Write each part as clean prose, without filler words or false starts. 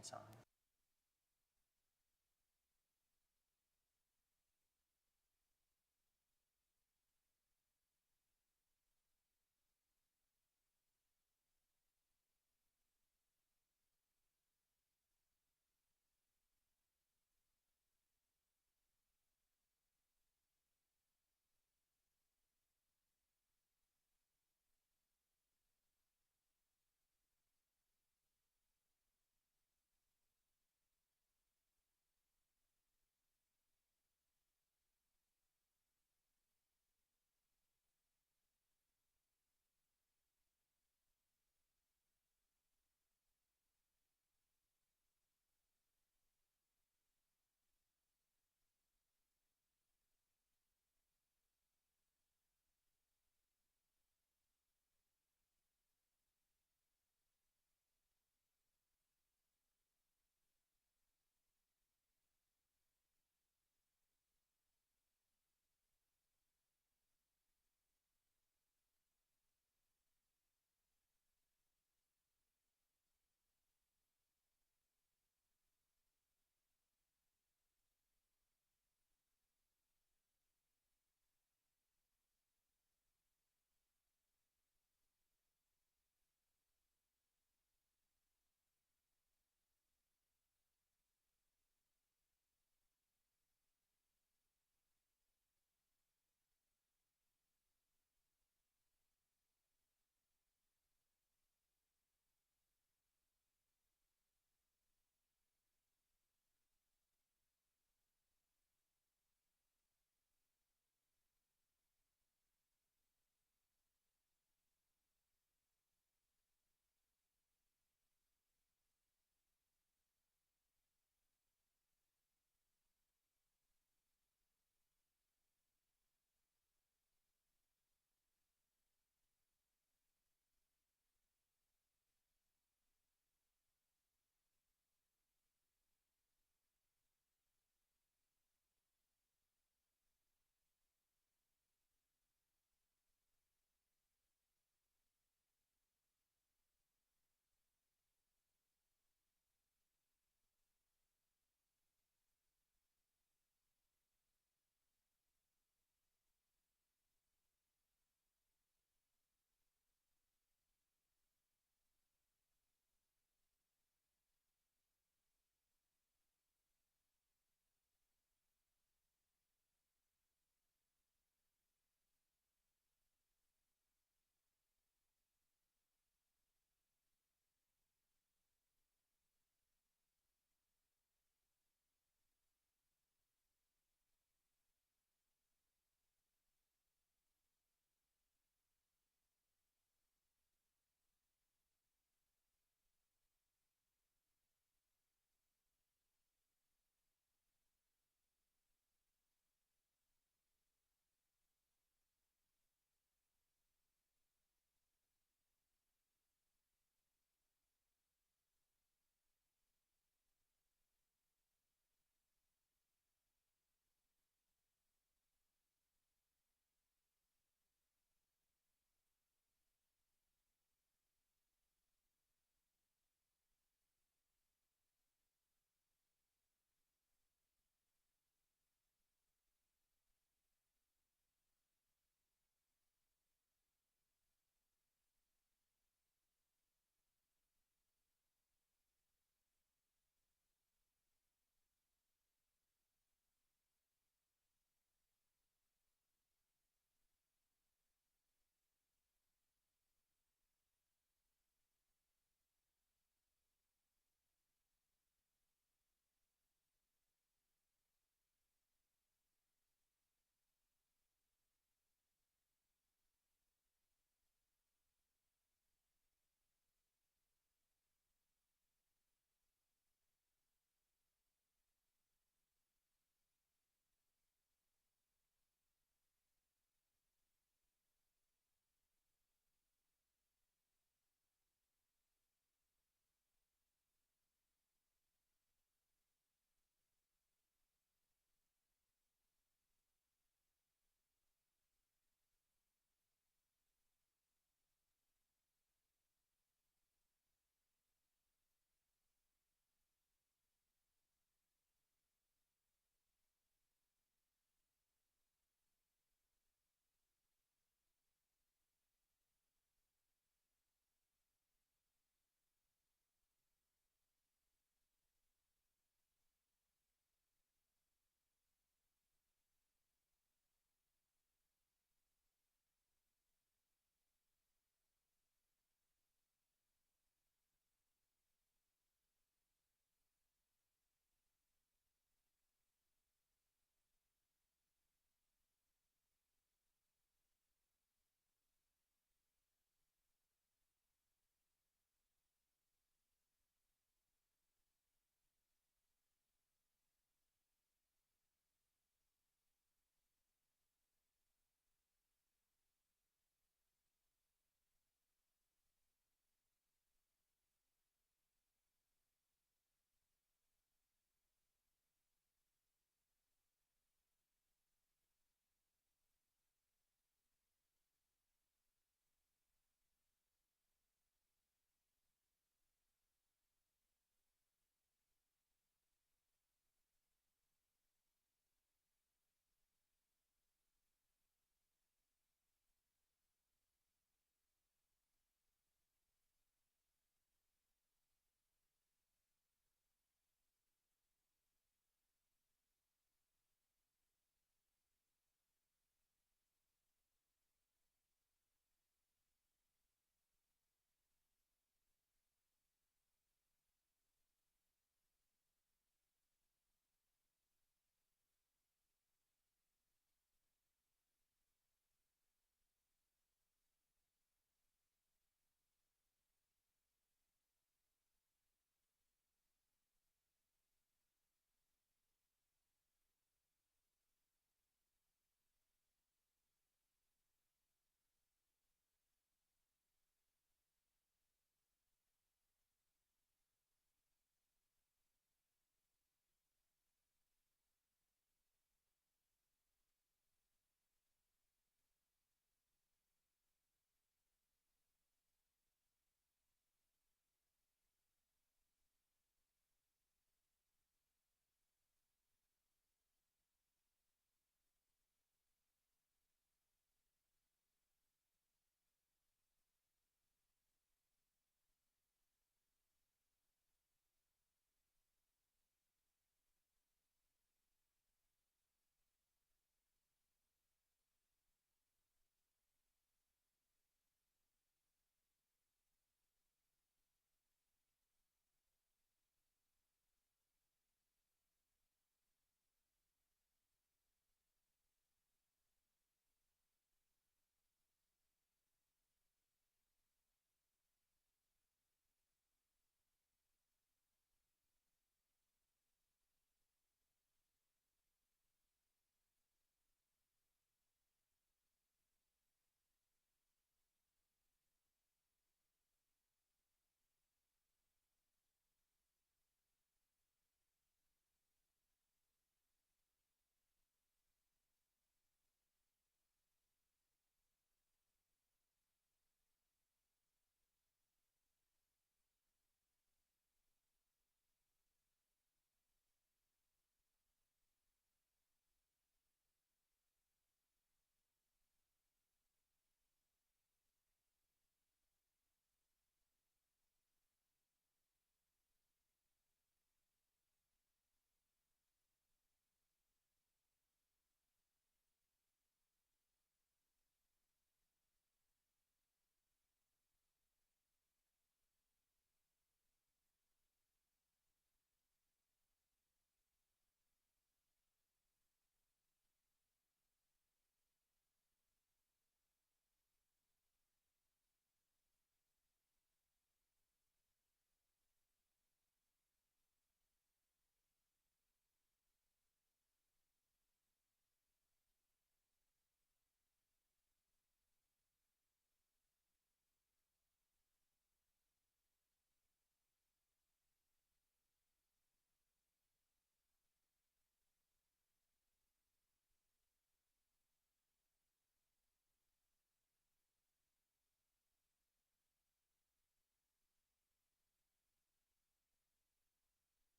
comments on.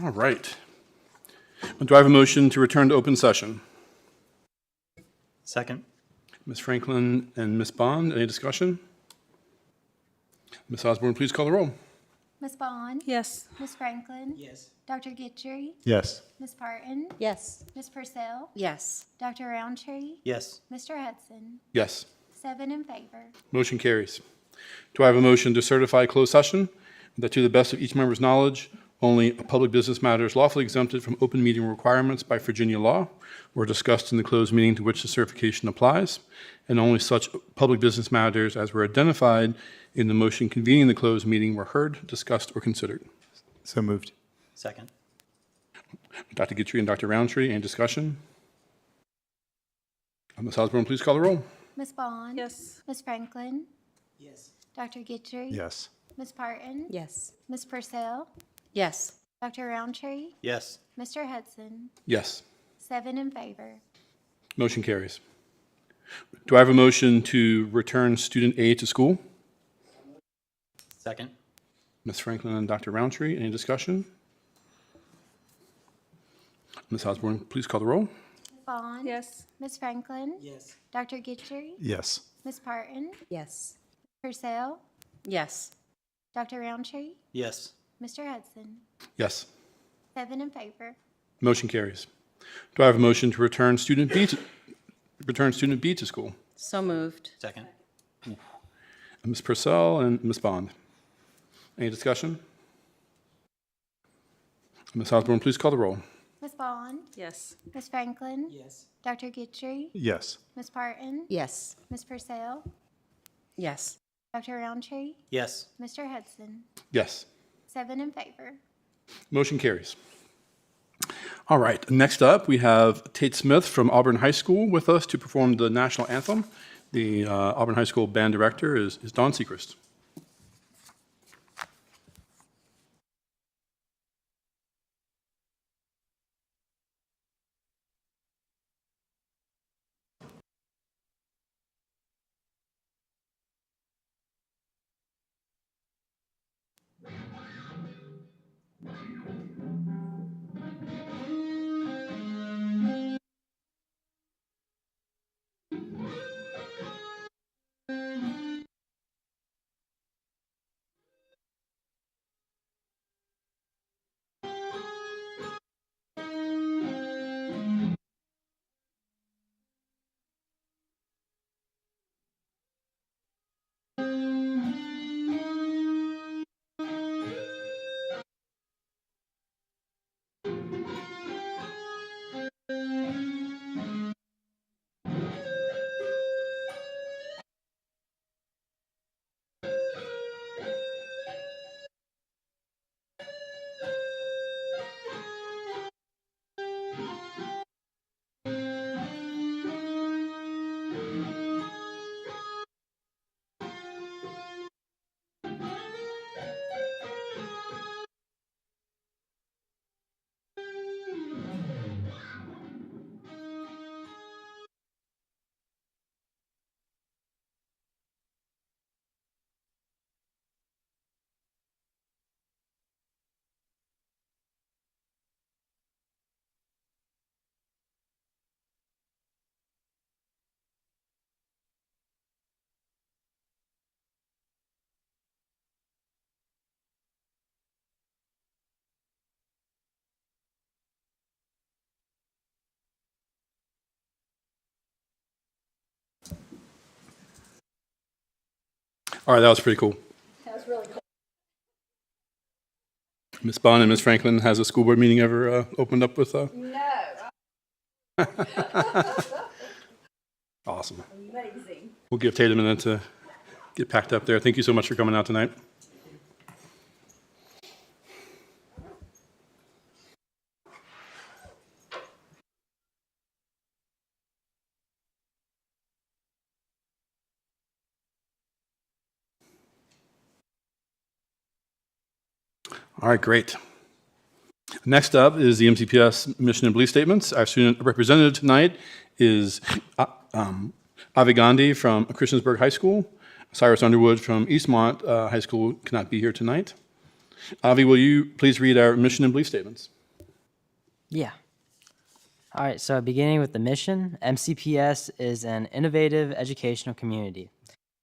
All right. Do I have a motion to return to open session? Second. Ms. Franklin and Ms. Bond, any discussion? Ms. Osborne, please call the roll. Ms. Bond? Yes. Ms. Franklin? Yes. Dr. Gitchery? Yes. Ms. Parton? Yes. Ms. Purcell? Yes. Dr. Roundtree? Yes. Mr. Hudson? Yes. 7 in favor. Motion carries. Do I have a motion to certify closed session that to the best of each member's knowledge, only public business matters lawfully exempted from open meeting requirements by Virginia law were discussed in the closed meeting to which the certification applies, and only such public business matters as were identified in the motion convening the closed meeting were heard, discussed, or considered? So moved. Second. Dr. Gitchery and Dr. Roundtree, any discussion? Ms. Osborne, please call the roll. Ms. Bond? Yes. Ms. Franklin? Yes. Dr. Gitchery? Yes. Ms. Parton? Yes. Ms. Purcell? Yes. Dr. Roundtree? Yes. Mr. Hudson? Yes. 7 in favor. Motion carries. Do I have a motion to return student A to school? Second. Ms. Franklin and Dr. Roundtree, any discussion? Ms. Osborne, please call the roll. Ms. Bond? Yes. Ms. Franklin? Yes. Dr. Gitchery? Yes. Ms. Parton? Yes. Purcell? Yes. Dr. Roundtree? Yes. Mr. Hudson? Yes. 7 in favor. Motion carries. Do I have a motion to return student B to school? So moved. Second. Ms. Purcell and Ms. Bond. Any discussion? Ms. Osborne, please call the roll. Ms. Bond? Yes. Ms. Franklin? Yes. Dr. Gitchery? Yes. Ms. Parton? Yes. Ms. Purcell? Yes. Dr. Roundtree? Yes. Mr. Hudson? Yes. 7 in favor. Motion carries. All right, next up, we have Tate Smith from Auburn High School with us to perform the national anthem. The Auburn High School band director is Dawn Sechrist. All right, that was pretty cool. That was really cool. Ms. Bond and Ms. Franklin, has a school board meeting ever opened up with? No. Awesome. Amazing. We'll give Tate a minute to get packed up there. Thank you so much for coming out tonight. All right, great. Next up is the MCPS mission and belief statements. Our student representative tonight is Avi Gandhi from Christiansburg High School. Cyrus Underwood from Eastmont High School cannot be here tonight. Avi, will you please read our mission and belief statements? Yeah. All right, so beginning with the mission, MCPS is an innovative educational community.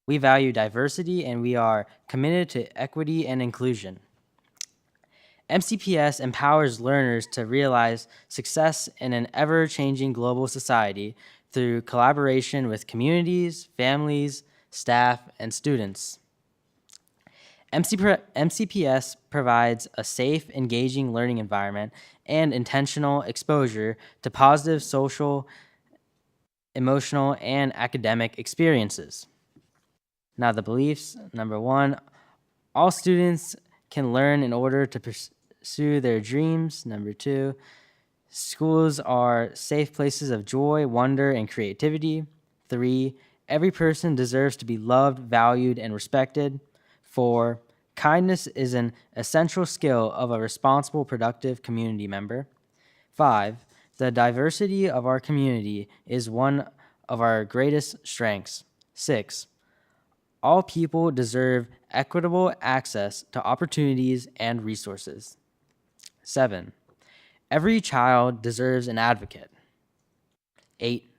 We value diversity and we are committed to equity and inclusion. MCPS empowers learners to realize success in an ever-changing global society through collaboration with communities, families, staff, and students. MCPS provides a safe, engaging learning environment and intentional exposure to positive social, emotional, and academic experiences. Now, the beliefs. Number one, all students can learn in order to pursue their dreams. Number two, schools are safe places of joy, wonder, and creativity. 3, every person deserves to be loved, valued, and respected. 4, kindness is an essential skill of a responsible, productive community member. 5, the diversity of our community is one of our greatest strengths. 6, all people deserve equitable access to opportunities and resources. 7, every child deserves an advocate. 8,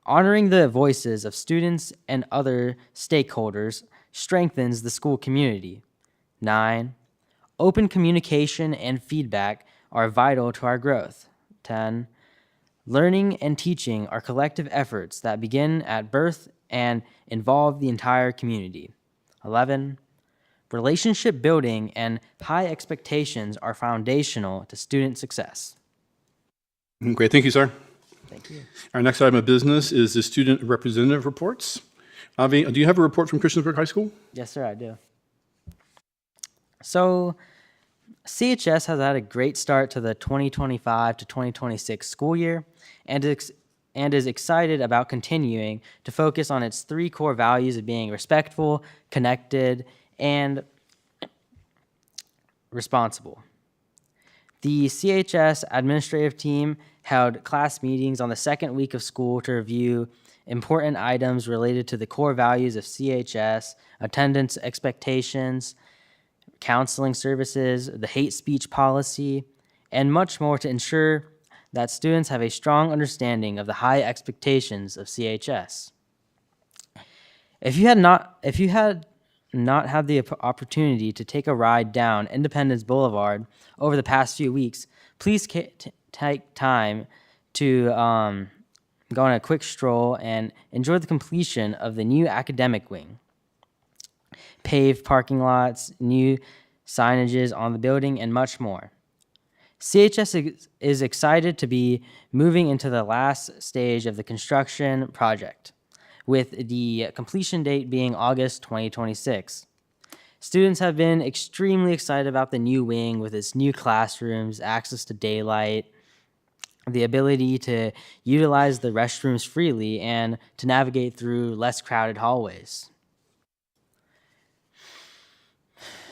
honoring the voices of students and other stakeholders strengthens the school community. 9, open communication and feedback are vital to our growth. 10, learning and teaching are collective efforts that begin at birth and involve the entire community. 11, relationship building and high expectations are foundational to student success. Great, thank you, sir. Thank you. Our next item of business is the student representative reports. Avi, do you have a report from Christiansburg High School? Yes, sir, I do. So, CHS has had a great start to the 2025 to 2026 school year and is excited about continuing to focus on its 3 core values of being respectful, connected, and responsible. The CHS administrative team held class meetings on the second week of school to review important items related to the core values of CHS, attendance expectations, counseling services, the hate speech policy, and much more to ensure that students have a strong understanding of the high expectations of CHS. If you had not had the opportunity to take a ride down Independence Boulevard over the past few weeks, please take time to go on a quick stroll and enjoy the completion of the new academic wing. Paved parking lots, new signages on the building, and much more. CHS is excited to be moving into the last stage of the construction project, with the completion date being August 2026. Students have been extremely excited about the new wing with its new classrooms, access to daylight, the ability to utilize the restrooms freely, and to navigate through less crowded hallways.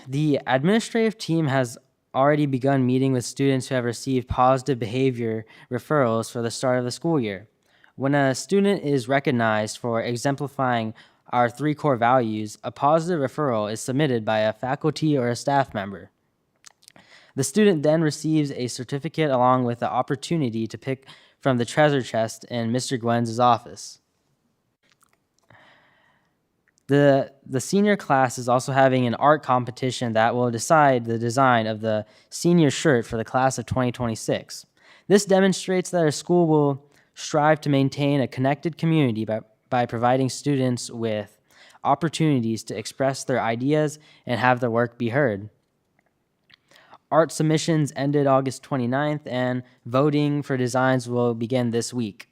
The administrative team has already begun meeting with students who have received positive behavior referrals for the start of the school year. When a student is recognized for exemplifying our 3 core values, a positive referral is submitted by a faculty or a staff member. The student then receives a certificate along with the opportunity to pick from the treasure chest in Mr. Gwenn's office. The senior class is also having an art competition that will decide the design of the senior shirt for the class of 2026. This demonstrates that our school will strive to maintain a connected community by providing students with opportunities to express their ideas and have their work be heard. Art submissions ended August 29th, and voting for designs will begin this week.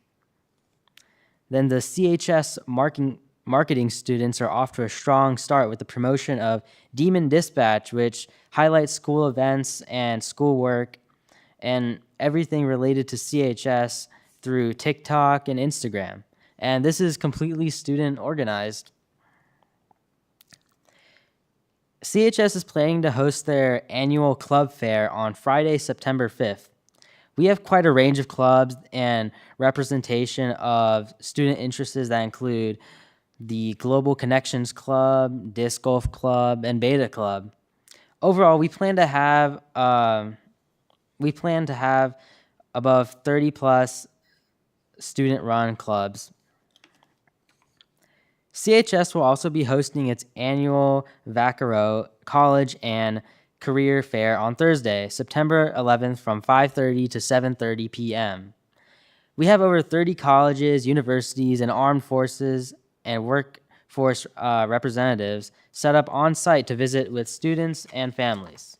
Then the CHS marketing students are off to a strong start with the promotion of Demon Dispatch, which highlights school events and schoolwork and everything related to CHS through TikTok and Instagram. And this is completely student organized. CHS is planning to host their annual club fair on Friday, September 5th. We have quite a range of clubs and representation of student interests that include the Global Connections Club, Disc Golf Club, and Beta Club. Overall, we plan to have above 30 plus student-run clubs. CHS will also be hosting its annual Vaquero College and Career Fair on Thursday, September 11th from 5:30 to 7:30 p.m. We have over 30 colleges, universities, and armed forces and workforce representatives set up on site to visit with students and families.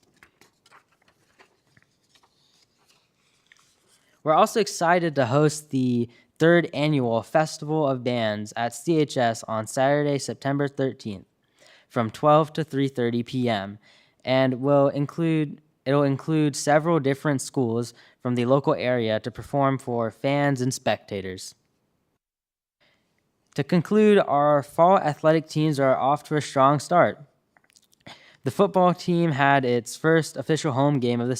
We're also excited to host the third annual Festival of Bands at CHS on Saturday, September 13th from 12 to 3:30 p.m. and it'll include several different schools from the local area to perform for fans and spectators. To conclude, our fall athletic teams are off to a strong start. The football team had its first official home game of the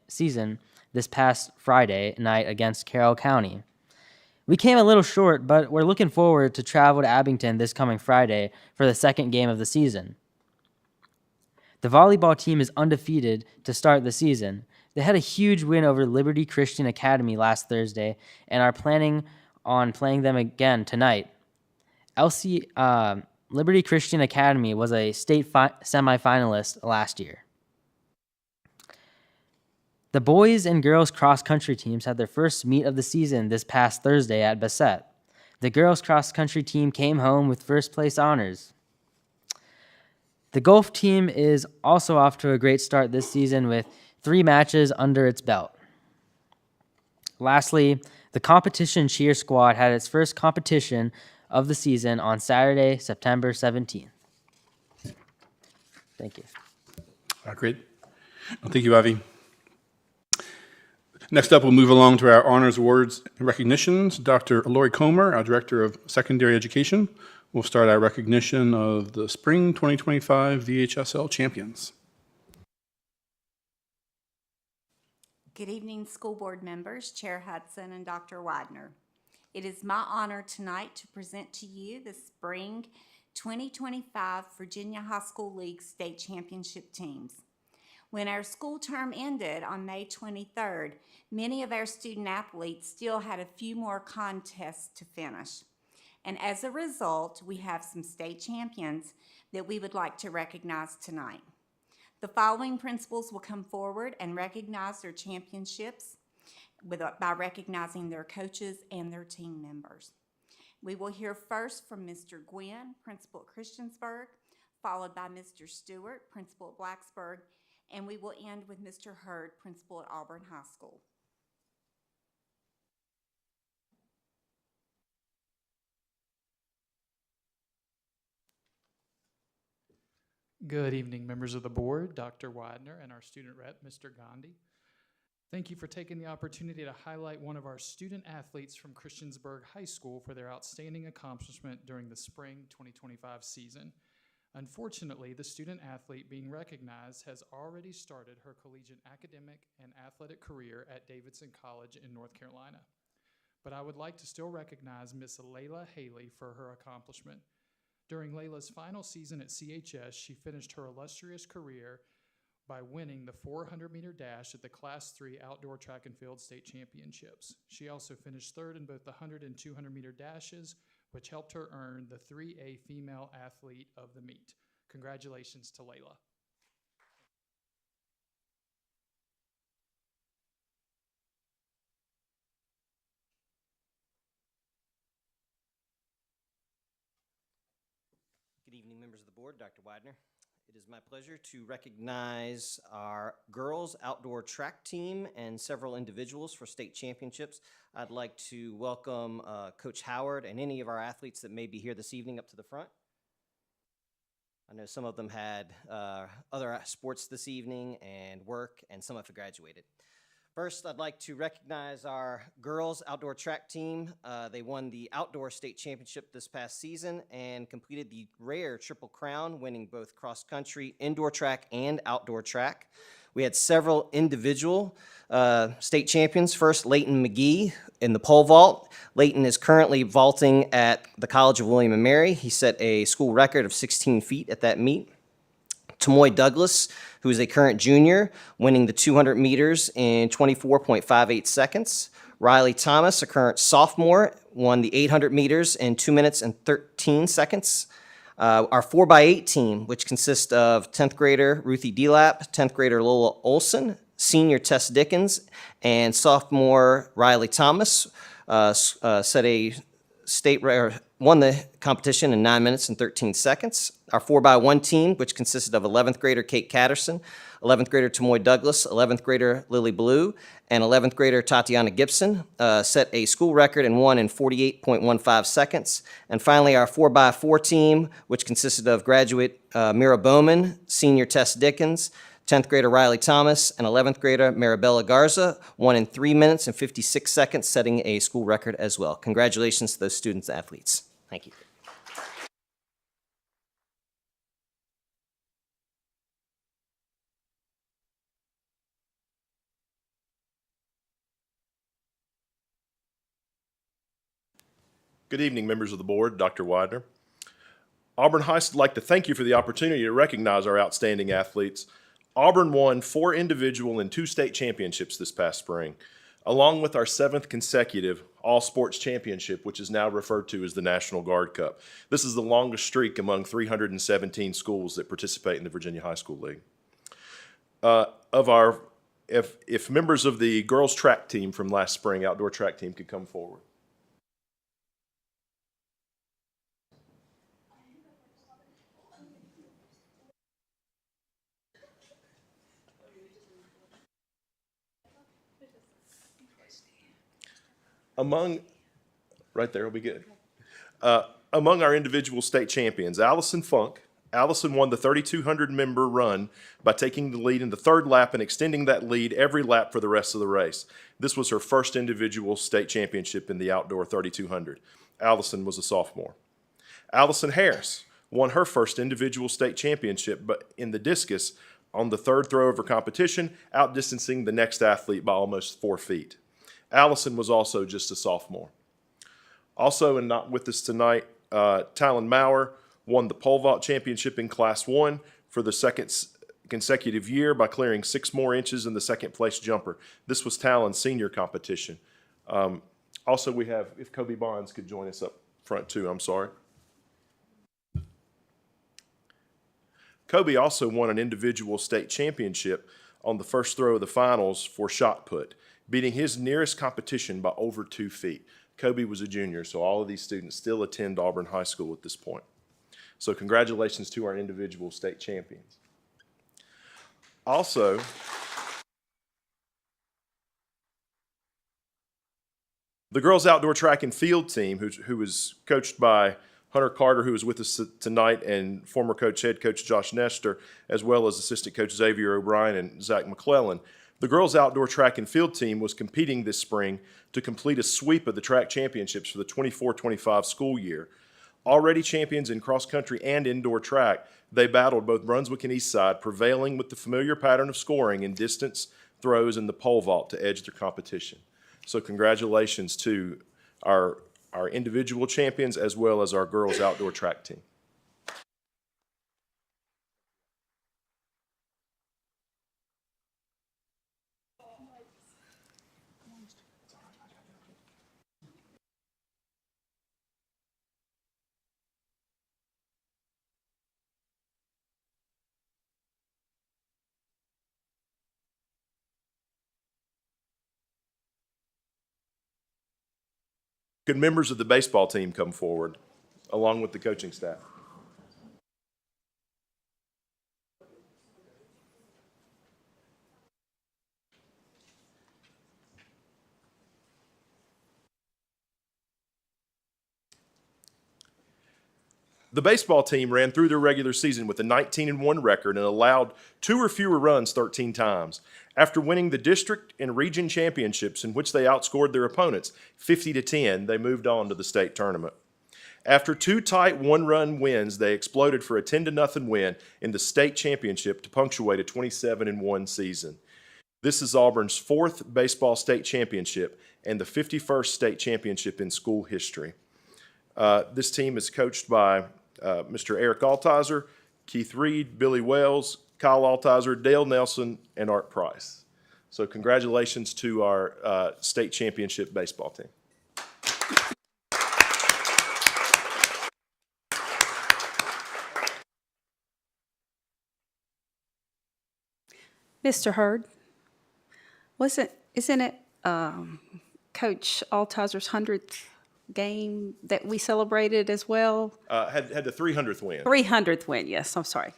season this past Friday night against Carroll County. We came a little short, but we're looking forward to travel to Abington this coming Friday for the second game of the season. The volleyball team is undefeated to start the season. They had a huge win over Liberty Christian Academy last Thursday and are planning on playing them again tonight. Liberty Christian Academy was a state semifinalist last year. The boys and girls cross-country teams had their first meet of the season this past Thursday at Bassett. The girls cross-country team came home with first-place honors. The golf team is also off to a great start this season with 3 matches under its belt. Lastly, the competition cheer squad had its first competition of the season on Saturday, September 17th. Thank you. Great. Well, thank you, Avi. Next up, we'll move along to our honors, awards, and recognitions. Dr. Lori Comer, our Director of Secondary Education, will start our recognition of the Spring 2025 VHSL champions. Good evening, school board members, Chair Hudson and Dr. Widener. It is my honor tonight to present to you the Spring 2025 Virginia High School League State Championship teams. When our school term ended on May 23rd, many of our student athletes still had a few more contests to finish. And as a result, we have some state champions that we would like to recognize tonight. The following principals will come forward and recognize their championships by recognizing their coaches and their team members. We will hear first from Mr. Gwynn, principal at Christiansburg, followed by Mr. Stewart, principal at Blacksburg, and we will end with Mr. Hurd, principal at Auburn High School. Good evening, members of the board, Dr. Widener, and our student rep, Mr. Gandhi. Thank you for taking the opportunity to highlight one of our student athletes from Christiansburg High School for their outstanding accomplishment during the spring 2025 season. Unfortunately, the student athlete being recognized has already started her collegiate academic and athletic career at Davidson College in North Carolina. But I would like to still recognize Miss Layla Haley for her accomplishment. During Layla's final season at CHS, she finished her illustrious career by winning the 400-meter dash at the Class 3 Outdoor Track and Field State Championships. She also finished third in both the 100 and 200-meter dashes, which helped her earn the 3A Female Athlete of the Meet. Congratulations to Layla. Good evening, members of the board, Dr. Widener. It is my pleasure to recognize our girls outdoor track team and several individuals for state championships. I'd like to welcome Coach Howard and any of our athletes that may be here this evening up to the front. I know some of them had other sports this evening and work, and some have graduated. First, I'd like to recognize our girls outdoor track team. They won the outdoor state championship this past season and completed the rare Triple Crown, winning both cross country, indoor track, and outdoor track. We had several individual state champions. First, Leighton McGee in the pole vault. Leighton is currently vaulting at the College of William & Mary. He set a school record of 16 feet at that meet. Tamoy Douglas, who is a current junior, winning the 200 meters in 24.58 seconds. Riley Thomas, a current sophomore, won the 800 meters in 2 minutes and 13 seconds. Our 4x8 team, which consists of 10th grader Ruthie Delap, 10th grader Lola Olson, senior Tess Dickens, and sophomore Riley Thomas, set a won the competition in 9 minutes and 13 seconds. Our 4x1 team, which consisted of 11th grader Kate Catterson, 11th grader Tamoy Douglas, 11th grader Lily Blue, and 11th grader Tatiana Gibson, set a school record and won in 48.15 seconds. And finally, our 4x4 team, which consisted of graduate Mira Bowman, senior Tess Dickens, 10th grader Riley Thomas, and 11th grader Maribella Garza, won in 3 minutes and 56 seconds, setting a school record as well. Congratulations to those students and athletes. Thank you. Good evening, members of the board, Dr. Widener. Auburn High would like to thank you for the opportunity to recognize our outstanding athletes. Auburn won 4 individual and 2 state championships this past spring, along with our 7th consecutive all-sports championship, which is now referred to as the National Guard Cup. This is the longest streak among 317 schools that participate in the Virginia High School League. If members of the girls track team from last spring, outdoor track team, could come forward. Right there will be good. Among our individual state champions, Allison Funk. Allison won the 3,200 member run by taking the lead in the 3rd lap and extending that lead every lap for the rest of the race. This was her first individual state championship in the outdoor 3,200. Allison was a sophomore. Allison Harris won her first individual state championship but in the discus on the 3rd throw of her competition, outdistancing the next athlete by almost 4 feet. Allison was also just a sophomore. Also, and not with us tonight, Talon Maurer won the pole vault championship in Class 1 for the 2nd consecutive year by clearing 6 more inches in the 2nd place jumper. This was Talon's senior competition. Also, we have, if Kobe Bonds could join us up front too, I'm sorry. Kobe also won an individual state championship on the first throw of the finals for shot put, beating his nearest competition by over 2 feet. Kobe was a junior, so all of these students still attend Auburn High School at this point. So congratulations to our individual state champions. Also, the girls outdoor track and field team, who was coached by Hunter Carter, who is with us tonight, and former head coach Josh Nestor, as well as assistant coach Xavier O'Brien and Zach McClellan. The girls outdoor track and field team was competing this spring to complete a sweep of the track championships for the 24-25 school year. Already champions in cross country and indoor track, they battled both Brunswick and Eastside, prevailing with the familiar pattern of scoring in distance, throws, and the pole vault to edge their competition. So congratulations to our individual champions as well as our girls outdoor track team. Could members of the baseball team come forward, along with the coaching staff? The baseball team ran through their regular season with a 19-1 record and allowed 2 or fewer runs 13 times. After winning the district and region championships in which they outscored their opponents 50-10, they moved on to the state tournament. After 2 tight 1-run wins, they exploded for a 10-0 win in the state championship to punctuate a 27-1 season. This is Auburn's 4th baseball state championship and the 51st state championship in school history. This team is coached by Mr. Eric Altizer, Keith Reed, Billy Wells, Kyle Altizer, Dale Nelson, and Art Price. So congratulations to our state championship baseball team. Mr. Hurd, isn't it Coach Altizer's 100th game that we celebrated as well? Had the 300th win. 300th win, yes, I'm sorry.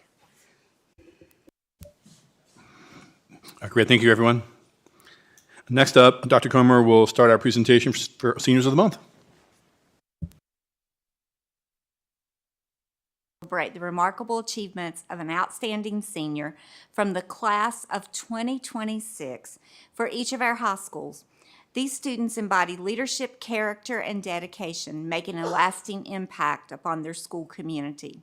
Great, thank you, everyone. Next up, Dr. Comer will start our presentation for Seniors of the Month. Celebrate the remarkable achievements of an outstanding senior from the class of 2026 for each of our high schools. These students embody leadership, character, and dedication, making a lasting impact upon their school community.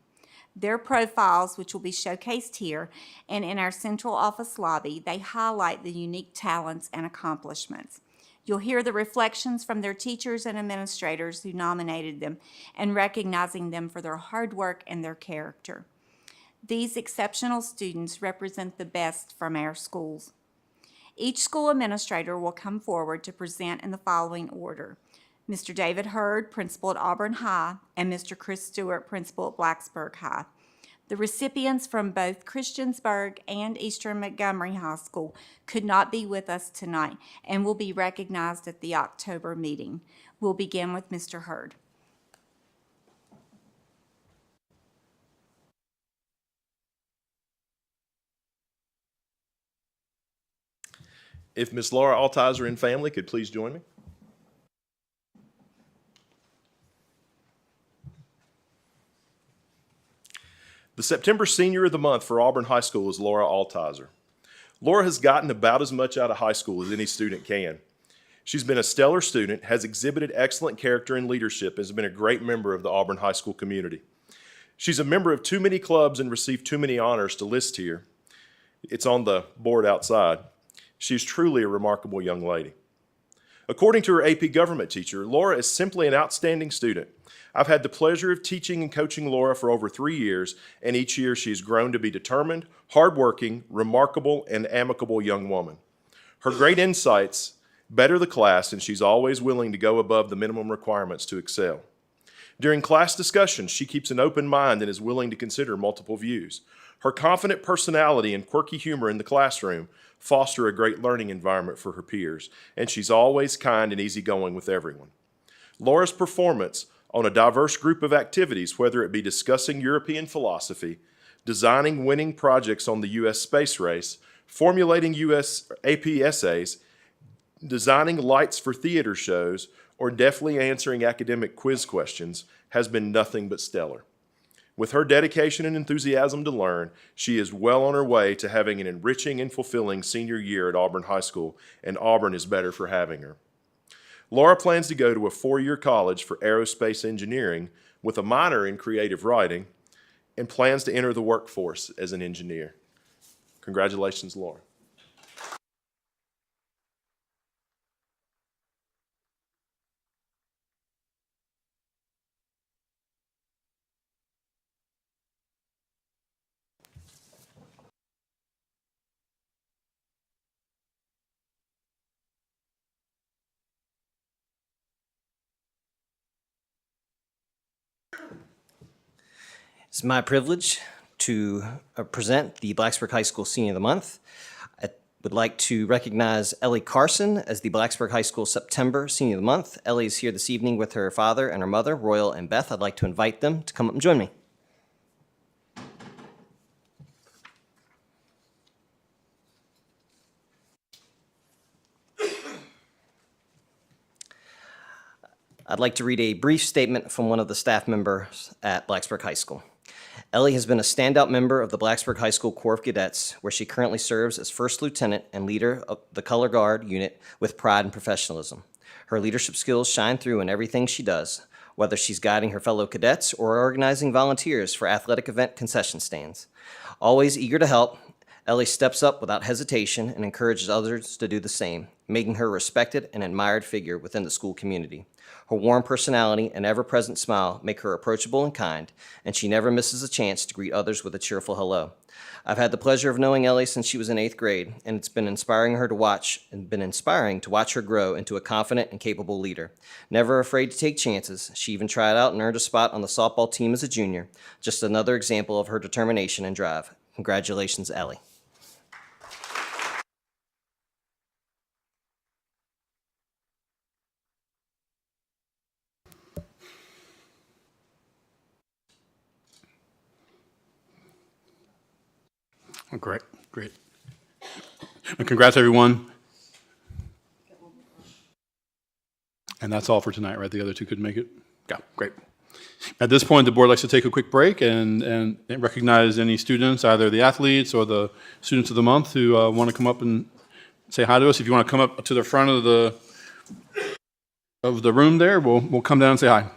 Their profiles, which will be showcased here and in our central office lobby, they highlight the unique talents and accomplishments. You'll hear the reflections from their teachers and administrators who nominated them and recognizing them for their hard work and their character. These exceptional students represent the best from our schools. Each school administrator will come forward to present in the following order: Mr. David Hurd, principal at Auburn High, and Mr. Chris Stewart, principal at Blacksburg High. The recipients from both Christiansburg and Eastern Montgomery High School could not be with us tonight and will be recognized at the October meeting. We'll begin with Mr. Hurd. If Miss Laura Altizer and family could please join me. The September Senior of the Month for Auburn High School is Laura Altizer. Laura has gotten about as much out of high school as any student can. She's been a stellar student, has exhibited excellent character and leadership, and has been a great member of the Auburn High School community. She's a member of too many clubs and received too many honors to list here. It's on the board outside. She's truly a remarkable young lady. According to her AP government teacher, Laura is simply an outstanding student. I've had the pleasure of teaching and coaching Laura for over 3 years, and each year she's grown to be determined, hardworking, remarkable, and amicable young woman. Her great insights better the class, and she's always willing to go above the minimum requirements to excel. During class discussions, she keeps an open mind and is willing to consider multiple views. Her confident personality and quirky humor in the classroom foster a great learning environment for her peers, and she's always kind and easygoing with everyone. Laura's performance on a diverse group of activities, whether it be discussing European philosophy, designing winning projects on the U.S. space race, formulating U.S. AP essays, designing lights for theater shows, or deftly answering academic quiz questions, has been nothing but stellar. With her dedication and enthusiasm to learn, she is well on her way to having an enriching and fulfilling senior year at Auburn High School, and Auburn is better for having her. Laura plans to go to a 4-year college for aerospace engineering with a minor in creative writing and plans to enter the workforce as an engineer. Congratulations, Laura. It's my privilege to present the Blacksburg High School Senior of the Month. I would like to recognize Ellie Carson as the Blacksburg High School September Senior of the Month. Ellie is here this evening with her father and her mother, Royal and Beth. I'd like to invite them to come up and join me. I'd like to read a brief statement from one of the staff members at Blacksburg High School. Ellie has been a standout member of the Blacksburg High School Corps of Cadets, where she currently serves as First Lieutenant and leader of the Color Guard unit with pride and professionalism. Her leadership skills shine through in everything she does, whether she's guiding her fellow cadets or organizing volunteers for athletic event concession stands. Always eager to help, Ellie steps up without hesitation and encourages others to do the same, making her a respected and admired figure within the school community. Her warm personality and ever-present smile make her approachable and kind, and she never misses a chance to greet others with a cheerful hello. I've had the pleasure of knowing Ellie since she was in 8th grade, and it's been inspiring to watch her grow into a confident and capable leader. Never afraid to take chances, she even tried out and earned a spot on the softball team as a junior. Just another example of her determination and drive. Congratulations, Ellie. Oh, great, great. And congrats, everyone. And that's all for tonight, right? The other two couldn't make it? Yeah, great. At this point, the board likes to take a quick break and recognize any students, either the athletes or the students of the month, who want to come up and say hi to us. If you want to come up to the front of the room there, we'll come down and say hi.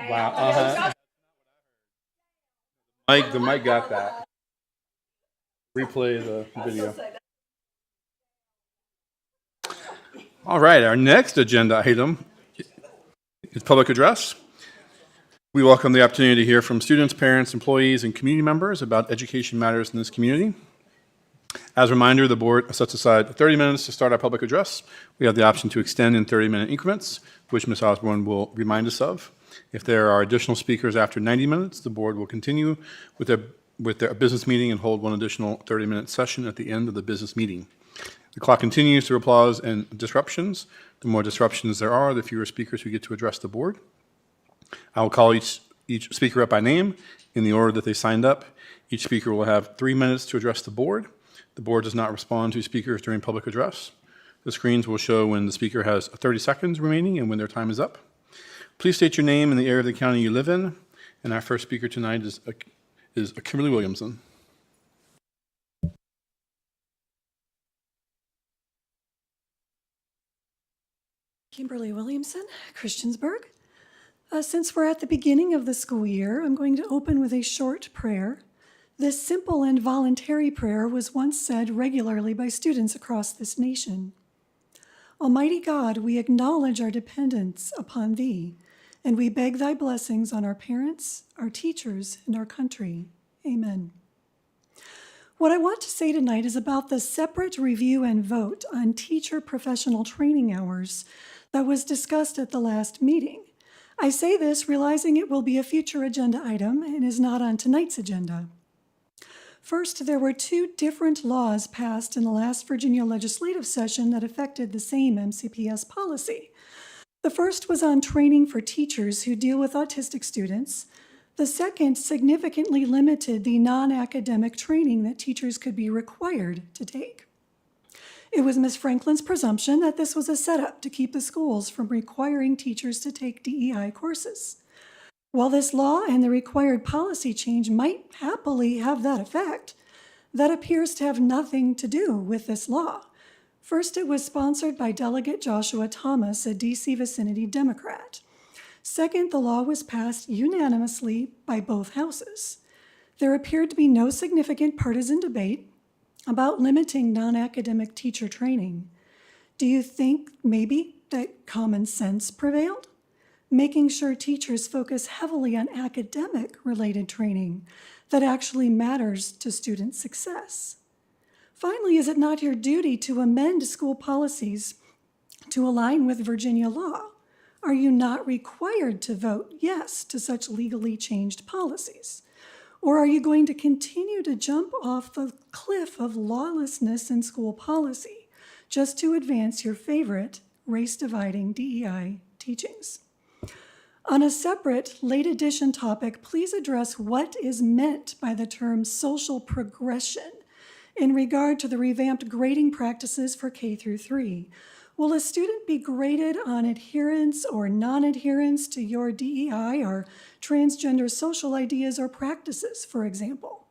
Wow. Uh-huh. The mic got that. Replay the video. All right, our next agenda item is public address. We welcome the opportunity to hear from students, parents, employees, and community members about education matters in this community. As a reminder, the board sets aside 30 minutes to start our public address. We have the option to extend in 30-minute increments, which Ms. Osborne will remind us of. If there are additional speakers after 90 minutes, the board will continue with their business meeting and hold one additional 30-minute session at the end of the business meeting. The clock continues through applause and disruptions. The more disruptions there are, the fewer speakers who get to address the board. I will call each speaker up by name in the order that they signed up. Each speaker will have 3 minutes to address the board. The board does not respond to speakers during public address. The screens will show when the speaker has 30 seconds remaining and when their time is up. Please state your name and the area of the county you live in. And our first speaker tonight is Kimberly Williamson. Kimberly Williamson, Christiansburg. Since we're at the beginning of the school year, I'm going to open with a short prayer. This simple and voluntary prayer was once said regularly by students across this nation. Almighty God, we acknowledge our dependence upon Thee, and we beg Thy blessings on our parents, our teachers, and our country. Amen. What I want to say tonight is about the separate review and vote on teacher professional training hours that was discussed at the last meeting. I say this realizing it will be a future agenda item and is not on tonight's agenda. First, there were 2 different laws passed in the last Virginia legislative session that affected the same MCPS policy. The first was on training for teachers who deal with autistic students. The second significantly limited the non-academic training that teachers could be required to take. It was Ms. Franklin's presumption that this was a setup to keep the schools from requiring teachers to take DEI courses. While this law and the required policy change might happily have that effect, that appears to have nothing to do with this law. First, it was sponsored by Delegate Joshua Thomas, a D.C. vicinity Democrat. Second, the law was passed unanimously by both houses. There appeared to be no significant partisan debate about limiting non-academic teacher training. Do you think maybe that common sense prevailed? Making sure teachers focus heavily on academic-related training that actually matters to student success. Finally, is it not your duty to amend school policies to align with Virginia law? Are you not required to vote yes to such legally changed policies? Or are you going to continue to jump off the cliff of lawlessness in school policy just to advance your favorite race-dividing DEI teachings? On a separate late edition topic, please address what is meant by the term social progression in regard to the revamped grading practices for K through 3. Will a student be graded on adherence or non-adherence to your DEI or transgender social ideas or practices, for example?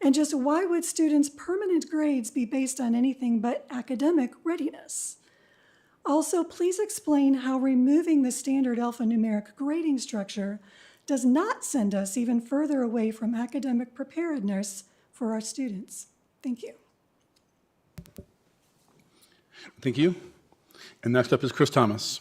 And just why would students' permanent grades be based on anything but academic readiness? Also, please explain how removing the standard alphanumeric grading structure does not send us even further away from academic preparedness for our students. Thank you. Thank you. And next up is Chris Thomas.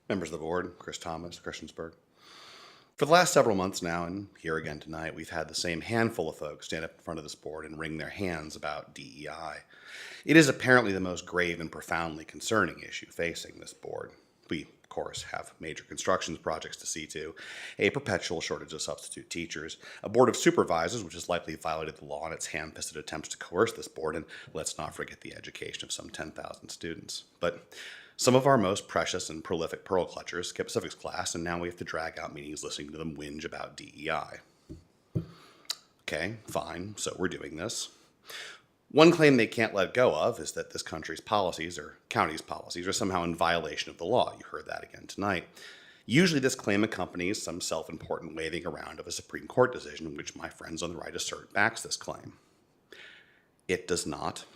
Members of the board, Chris Thomas, Christiansburg. For the last several months now, and here again tonight, we've had the same handful of folks stand up in front of this board and wring their hands about DEI. It is apparently the most grave and profoundly concerning issue facing this board. We, of course, have major construction projects to see to, a perpetual shortage of substitute teachers, a board of supervisors which has likely violated the law in its ham-fisted attempts to coerce this board, and let's not forget the education of some 10,000 students. But some of our most precious and prolific pearl clutchers skipped civics class, and now we have to drag out meetings listening to them whinge about DEI. Okay, fine, so we're doing this. One claim they can't let go of is that this country's policies, or county's policies, are somehow in violation of the law. You heard that again tonight. Usually this claim accompanies some self-important waving around of a Supreme Court decision in which my friends on the right assert backs this claim. It does not.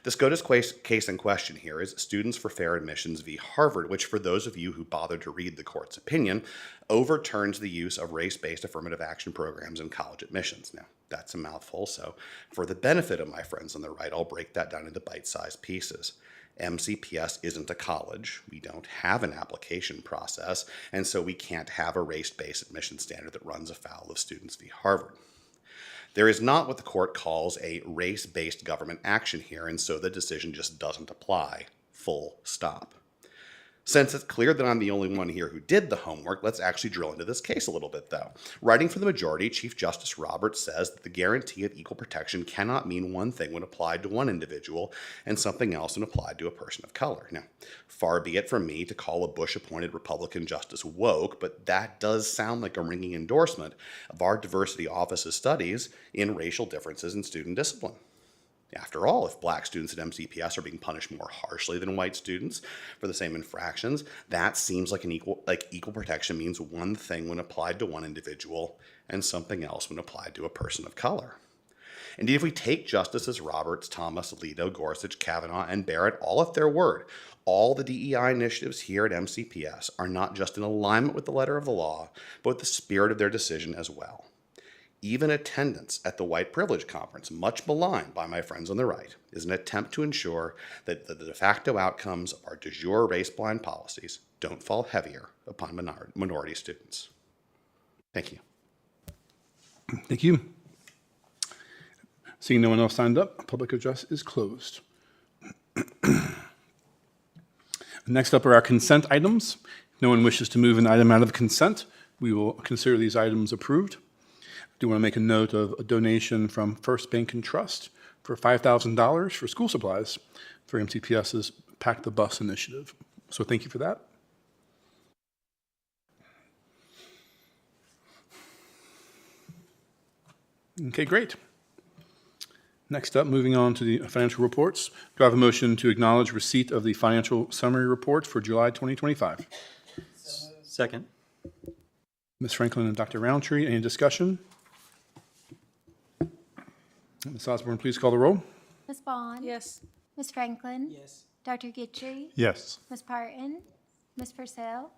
The SCOTUS case in question here is Students for Fair Admissions v. Harvard, which, for those of you who bothered to read the court's opinion, overturns the use of race-based affirmative action programs in college admissions. Now, that's a mouthful, so for the benefit of my friends on the right, I'll break that down into bite-sized pieces. MCPS isn't a college. We don't have an application process, and so we can't have a race-based admission standard that runs afoul of Students v. Harvard. There is not what the court calls a race-based government action here, and so the decision just doesn't apply. Full stop. Since it's clear that I'm the only one here who did the homework, let's actually drill into this case a little bit, though. Writing for the majority, Chief Justice Roberts says that the guarantee of equal protection cannot mean one thing when applied to one individual and something else when applied to a person of color. Now, far be it from me to call a Bush-appointed Republican justice woke, but that does sound like a ringing endorsement of our diversity office's studies in racial differences in student discipline. After all, if black students at MCPS are being punished more harshly than white students for the same infractions, that seems like equal protection means one thing when applied to one individual and something else when applied to a person of color. Indeed, if we take Justices Roberts, Thomas, Alito, Gorsuch, Kavanaugh, and Barrett all at their word, all the DEI initiatives here at MCPS are not just in alignment with the letter of the law, but with the spirit of their decision as well. Even attendance at the White Privilege Conference, much maligned by my friends on the right, is an attempt to ensure that the de facto outcomes of our de jure race-blind policies don't fall heavier upon minority students. Thank you. Thank you. Seeing no one else signed up, public address is closed. Next up are our consent items. If no one wishes to move an item out of consent, we will consider these items approved. I do want to make a note of a donation from First Bank and Trust for $5,000 for school supplies for MCPS's Pack the Bus initiative. So thank you for that. Okay, great. Next up, moving on to the financial reports. Do I have a motion to acknowledge receipt of the financial summary report for July 2025? Second. Ms. Franklin and Dr. Roundtree, any discussion? Ms. Osborne, please call the roll. Ms. Bond? Yes. Ms. Franklin? Yes. Dr. Gitry? Yes. Ms. Parton? Ms. Purcell?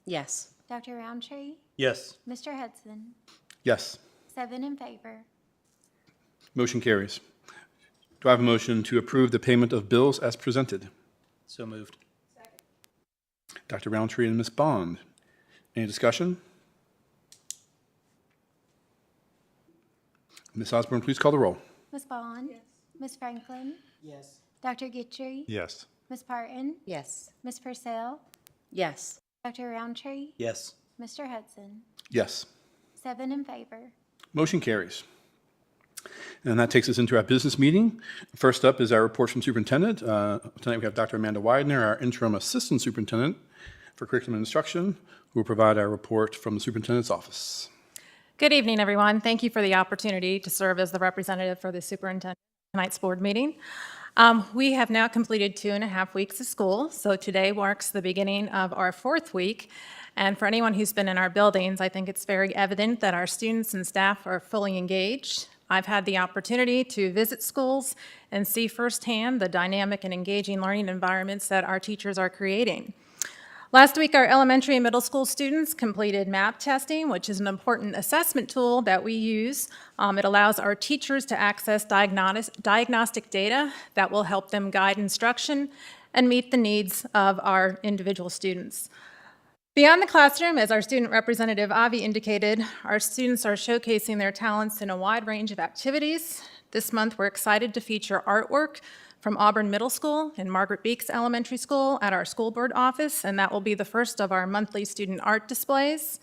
Yes. Dr. Roundtree? Yes. Mr. Hudson? Yes. 7 in favor. Motion carries. Do I have a motion to approve the payment of bills as presented? So moved. Dr. Roundtree and Ms. Bond, any discussion? Ms. Osborne, please call the roll. Ms. Bond? Yes. Ms. Franklin? Yes. Dr. Gitry? Yes. Ms. Parton? Yes. Ms. Purcell? Yes. Dr. Roundtree? Yes. Mr. Hudson? Yes. 7 in favor. Motion carries. And that takes us into our business meeting. First up is our report from superintendent. Tonight we have Dr. Amanda Widener, our interim assistant superintendent for curriculum and instruction, who will provide our report from the superintendent's office. Good evening, everyone. Thank you for the opportunity to serve as the representative for the superintendent at tonight's board meeting. We have now completed 2.5 weeks of school, so today marks the beginning of our 4th week. And for anyone who's been in our buildings, I think it's very evident that our students and staff are fully engaged. I've had the opportunity to visit schools and see firsthand the dynamic and engaging learning environments that our teachers are creating. Last week, our elementary and middle school students completed MAP testing, which is an important assessment tool that we use. It allows our teachers to access diagnostic data that will help them guide instruction and meet the needs of our individual students. Beyond the classroom, as our student representative Avi indicated, our students are showcasing their talents in a wide range of activities. This month, we're excited to feature artwork from Auburn Middle School and Margaret Beeks Elementary School at our school board office, and that will be the first of our monthly student art displays.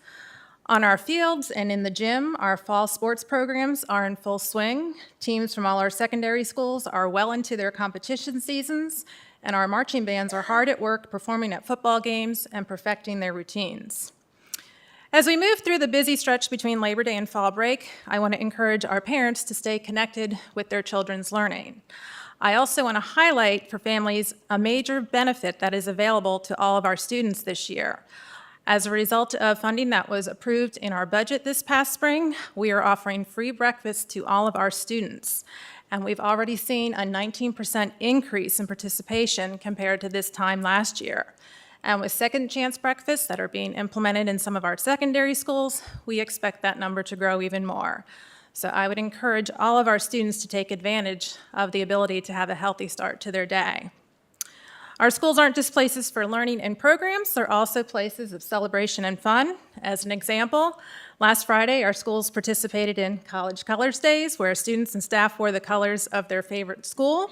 On our fields and in the gym, our fall sports programs are in full swing. Teams from all our secondary schools are well into their competition seasons, and our marching bands are hard at work performing at football games and perfecting their routines. As we move through the busy stretch between Labor Day and fall break, I want to encourage our parents to stay connected with their children's learning. I also want to highlight for families a major benefit that is available to all of our students this year. As a result of funding that was approved in our budget this past spring, we are offering free breakfast to all of our students. And we've already seen a 19% increase in participation compared to this time last year. And with second chance breakfasts that are being implemented in some of our secondary schools, we expect that number to grow even more. So I would encourage all of our students to take advantage of the ability to have a healthy start to their day. Our schools aren't just places for learning and programs, they're also places of celebration and fun. As an example, last Friday, our schools participated in College Colors Days, where students and staff wore the colors of their favorite school.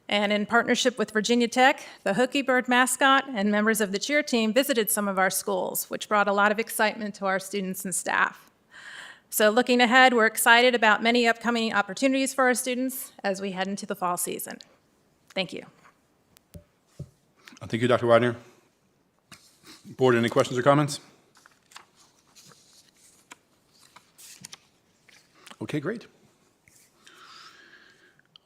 And in partnership with Virginia Tech, the Hookie Bird mascot and members of the cheer team visited some of our schools, which brought a lot of excitement to our students and staff. So looking ahead, we're excited about many upcoming opportunities for our students as we head into the fall season. Thank you. Thank you, Dr. Widener. Board, any questions or comments? Okay, great.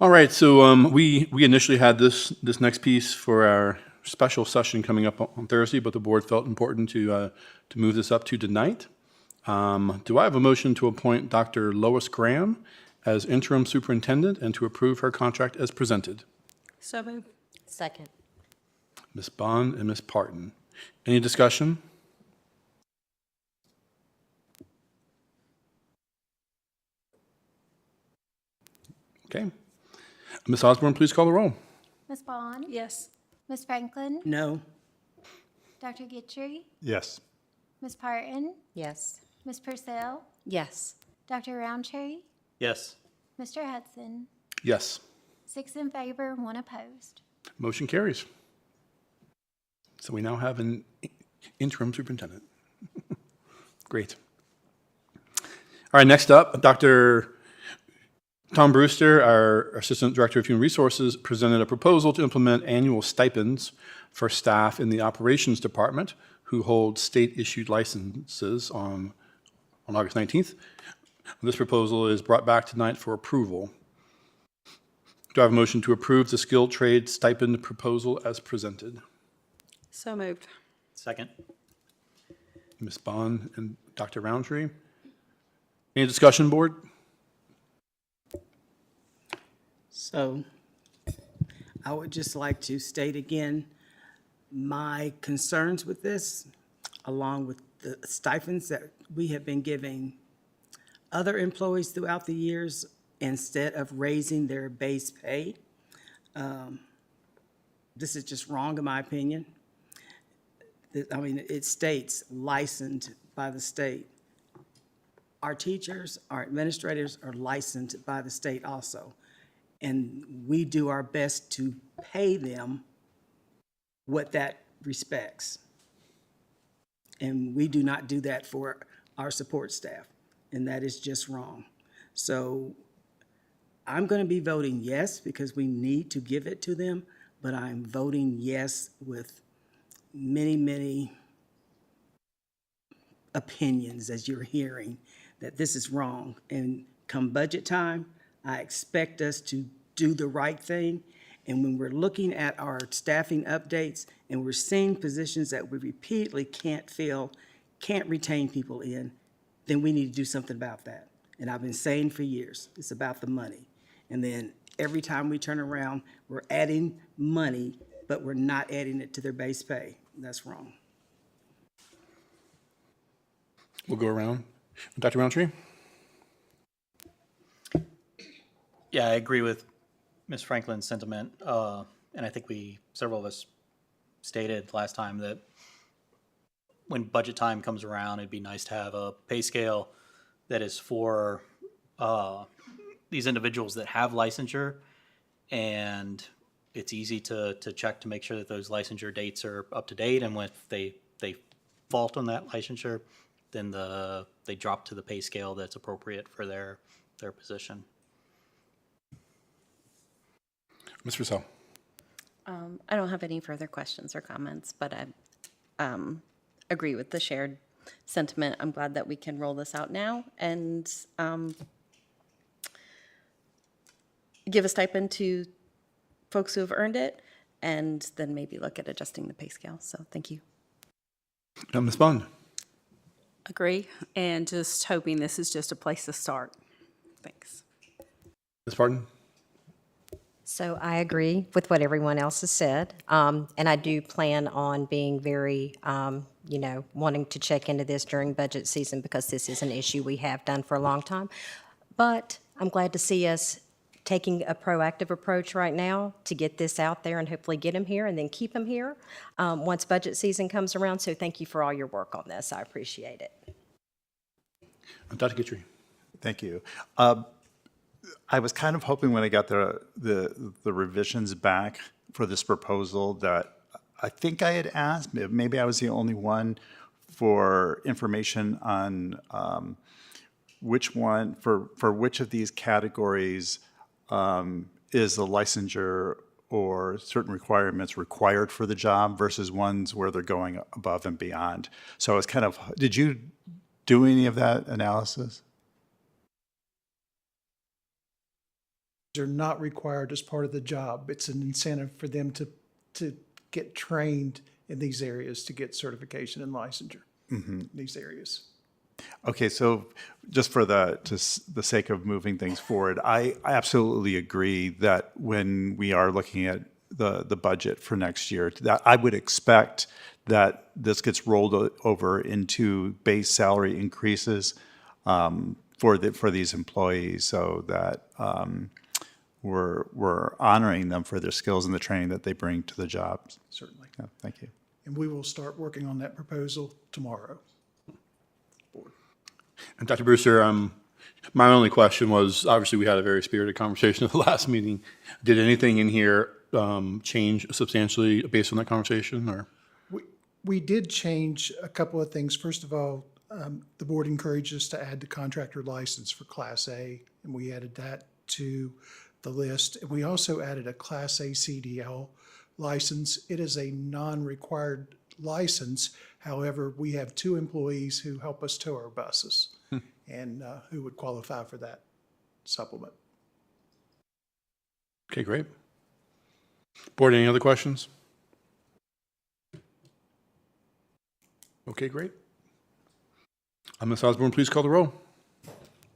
All right, so we initially had this next piece for our special session coming up on Thursday, but the board felt important to move this up to tonight. Do I have a motion to appoint Dr. Lois Graham as interim superintendent and to approve her contract as presented? So moved. Second. Ms. Bond and Ms. Parton. Any discussion? Okay. Ms. Osborne, please call the roll. Ms. Bond? Yes. Ms. Franklin? No. Dr. Gitchery? Yes. Ms. Parton? Yes. Ms. Purcell? Yes. Dr. Roundtree? Yes. Mr. Hudson? Yes. 6 in favor, 1 opposed. Motion carries. So we now have an interim superintendent. Great. All right, next up, Dr. Tom Brewster, our Assistant Director of Human Resources, presented a proposal to implement annual stipends for staff in the Operations Department who hold state-issued licenses on August 19th. This proposal is brought back tonight for approval. Do I have a motion to approve the skilled trade stipend proposal as presented? So moved. Second. Ms. Bond and Dr. Roundtree. Any discussion, board? So I would just like to state again my concerns with this, along with the stipends that we have been giving other employees throughout the years instead of raising their base pay. This is just wrong in my opinion. I mean, it states licensed by the state. Our teachers, our administrators are licensed by the state also. And we do our best to pay them what that respects. And we do not do that for our support staff, and that is just wrong. So I'm going to be voting yes because we need to give it to them, but I'm voting yes with many, many opinions, as you're hearing, that this is wrong. And come budget time, I expect us to do the right thing. And when we're looking at our staffing updates and we're seeing positions that we repeatedly can't fill, can't retain people in, then we need to do something about that. And I've been saying for years, it's about the money. And then every time we turn around, we're adding money, but we're not adding it to their base pay. That's wrong. We'll go around. Dr. Roundtree? Yeah, I agree with Ms. Franklin's sentiment. And I think several of us stated last time that when budget time comes around, it'd be nice to have a pay scale that is for these individuals that have licensure, and it's easy to check to make sure that those licensure dates are up to date, and when they fault on that licensure, then they drop to the pay scale that's appropriate for their position. Ms. Rousseau? I don't have any further questions or comments, but I agree with the shared sentiment. I'm glad that we can roll this out now and give a stipend to folks who have earned it, and then maybe look at adjusting the pay scale. So thank you. Ms. Bond? Agree, and just hoping this is just a place to start. Thanks. Ms. Parton? So I agree with what everyone else has said. And I do plan on being very, wanting to check into this during budget season because this is an issue we have done for a long time. But I'm glad to see us taking a proactive approach right now to get this out there and hopefully get them here and then keep them here once budget season comes around. So thank you for all your work on this. I appreciate it. Dr. Guidry. Thank you. I was kind of hoping when I got the revisions back for this proposal that I think I had asked, maybe I was the only one, for information on which one, for which of these categories is the licensure or certain requirements required for the job versus ones where they're going above and beyond. So I was kind of, did you do any of that analysis? Are not required as part of the job. It's an incentive for them to get trained in these areas, to get certification and licensure in these areas. Okay, so just for the sake of moving things forward, I absolutely agree that when we are looking at the budget for next year, that I would expect that this gets rolled over into base salary increases for these employees, so that we're honoring them for their skills and the training that they bring to the jobs. Certainly. Yeah, thank you. And we will start working on that proposal tomorrow. And Dr. Brewster, my only question was, obviously we had a very spirited conversation at the last meeting. Did anything in here change substantially based on that conversation, or? We did change a couple of things. First of all, the board encouraged us to add the contractor license for Class A, and we added that to the list. And we also added a Class A CDL license. It is a non-required license. However, we have 2 employees who help us tow our buses and who would qualify for that supplement. Okay, great. Board, any other questions? Okay, great. Ms. Osborne, please call the roll.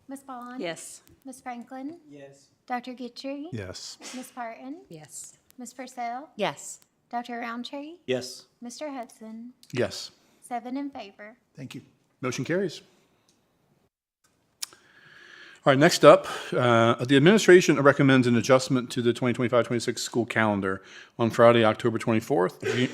Ms. Bond? Yes. Ms. Franklin? Yes. Dr. Guidry? Yes. Ms. Parton? Yes. Ms. Purcell? Yes. Dr. Roundtree? Yes. Mr. Hudson? Yes. 7 in favor. Thank you. Motion carries. All right, next up, the administration recommends an adjustment to the 2025-26 school calendar. On Friday, October 24th,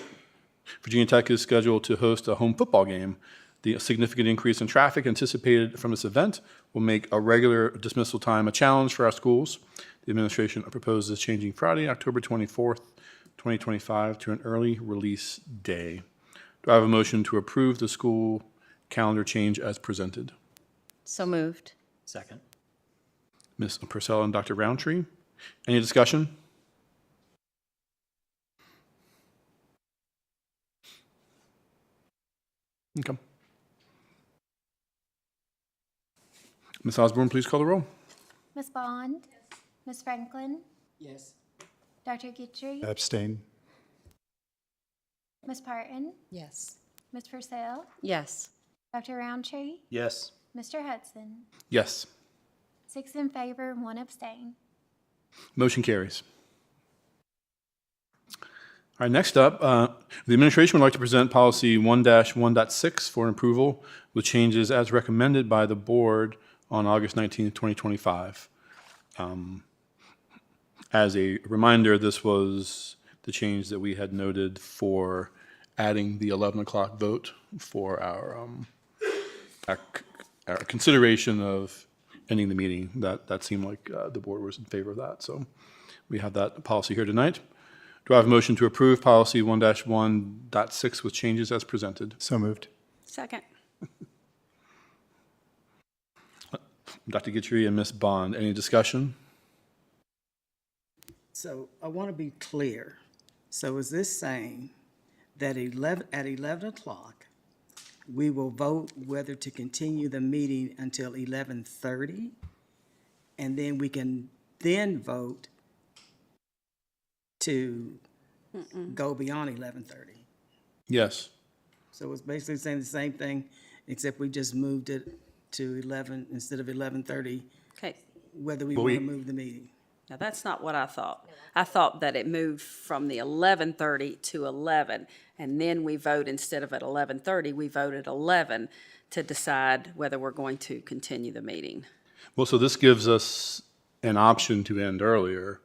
Virginia Tech is scheduled to host a home football game. The significant increase in traffic anticipated from this event will make a regular dismissal time a challenge for our schools. The administration proposes changing Friday, October 24th, 2025 to an early release day. Do I have a motion to approve the school calendar change as presented? So moved. Second. Ms. Purcell and Dr. Roundtree. Any discussion? Okay. Ms. Osborne, please call the roll. Ms. Bond? Ms. Franklin? Yes. Dr. Guidry? Abstain. Ms. Parton? Yes. Ms. Purcell? Yes. Dr. Roundtree? Yes. Mr. Hudson? Yes. 6 in favor, 1 abstain. Motion carries. All right, next up, the administration would like to present policy 1-1.6 for approval with changes as recommended by the board on August 19th, 2025. As a reminder, this was the change that we had noted for adding the 11 o'clock vote for our consideration of ending the meeting. That seemed like the board was in favor of that. So we have that policy here tonight. Do I have a motion to approve policy 1-1.6 with changes as presented? So moved. Second. Dr. Guidry and Ms. Bond, any discussion? So I want to be clear. So is this saying that at 11 o'clock, we will vote whether to continue the meeting until 11:30? And then we can then vote to go beyond 11:30? Yes. So it's basically saying the same thing, except we just moved it to 11 instead of 11:30, Okay. whether we Well, want to we- move the meeting. Now, that's not what I thought. I thought that it moved from the 11:30 to 11, and then we vote, instead of at 11:30, we vote at 11 to decide whether we're going to continue the meeting. Well, so this gives us an option to end earlier,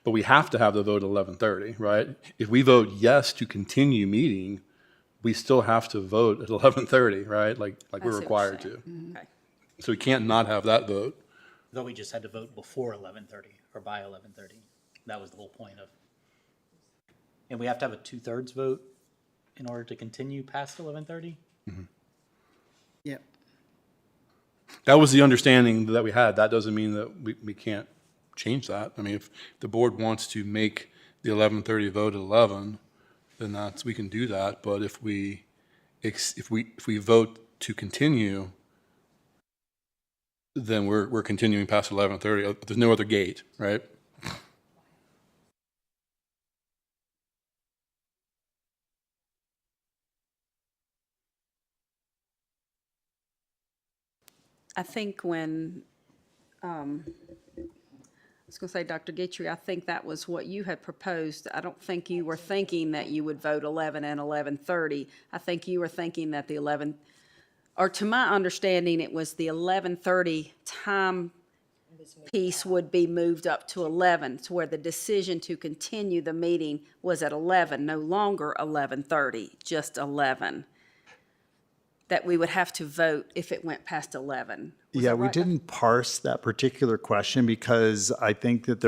but we have to have the vote at 11:30, right? If we vote yes to continue meeting, we still have to vote at 11:30, right? Like I we're see what you're required saying. to. Okay. So we can't not have that vote. Though we just had to vote before 11:30 or by 11:30. That was the whole point of. And we have to have a 2/3 vote in order to continue past 11:30? Yep. That was the understanding that we had. That doesn't mean that we can't change that. I mean, if the board wants to make the 11:30 vote at 11, then we can do that. But if we vote to continue, then we're continuing past 11:30. There's no other gate, right? I think when, I was going to say, Dr. Gitry, I think that was what you had proposed. I don't think you were thinking that you would vote 11 and 11:30. I think you were thinking that the 11, or to my understanding, it was the 11:30 time piece would be moved up to 11, to where the decision to continue the meeting was at 11, no longer 11:30, just 11. That we would have to vote if it went past 11. Was Yeah, that we right? didn't parse that particular question because I think that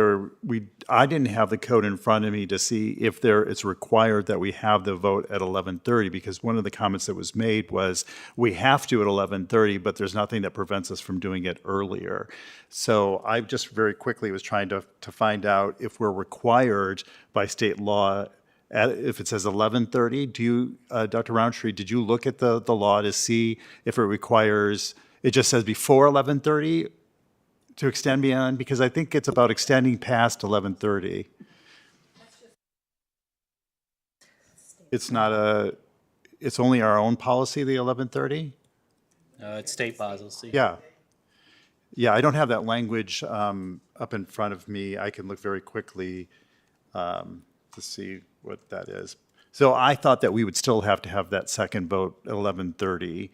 I didn't have the code in front of me to see if it's required that we have the vote at 11:30, because one of the comments that was made was we have to at 11:30, but there's nothing that prevents us from doing it earlier. So I just very quickly was trying to find out if we're required by state law if it says 11:30. Do you, Dr. Roundtree, did you look at the law to see if it requires, it just says before 11:30 to extend beyond? Because I think it's about extending past 11:30. It's not it's only our own policy, the 11:30? It's state policy. Yeah. Yeah, I don't have that language up in front of me. I can look very quickly to see what that is. So I thought that we would still have to have that second vote at 11:30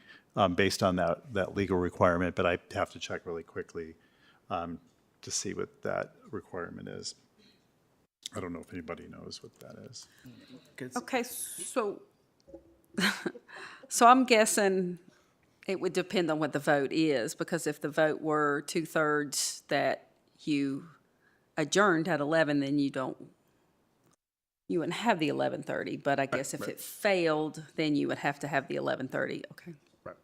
based on that legal requirement, but I have to check really quickly to see what that requirement is. I don't know if anybody knows what that is. Okay, so, so I'm guessing it would depend on what the vote is, because if the vote were 2/3 that you adjourned at 11, then you wouldn't have the 11:30, but I guess if it failed, then you would have to have the 11:30, okay. Right.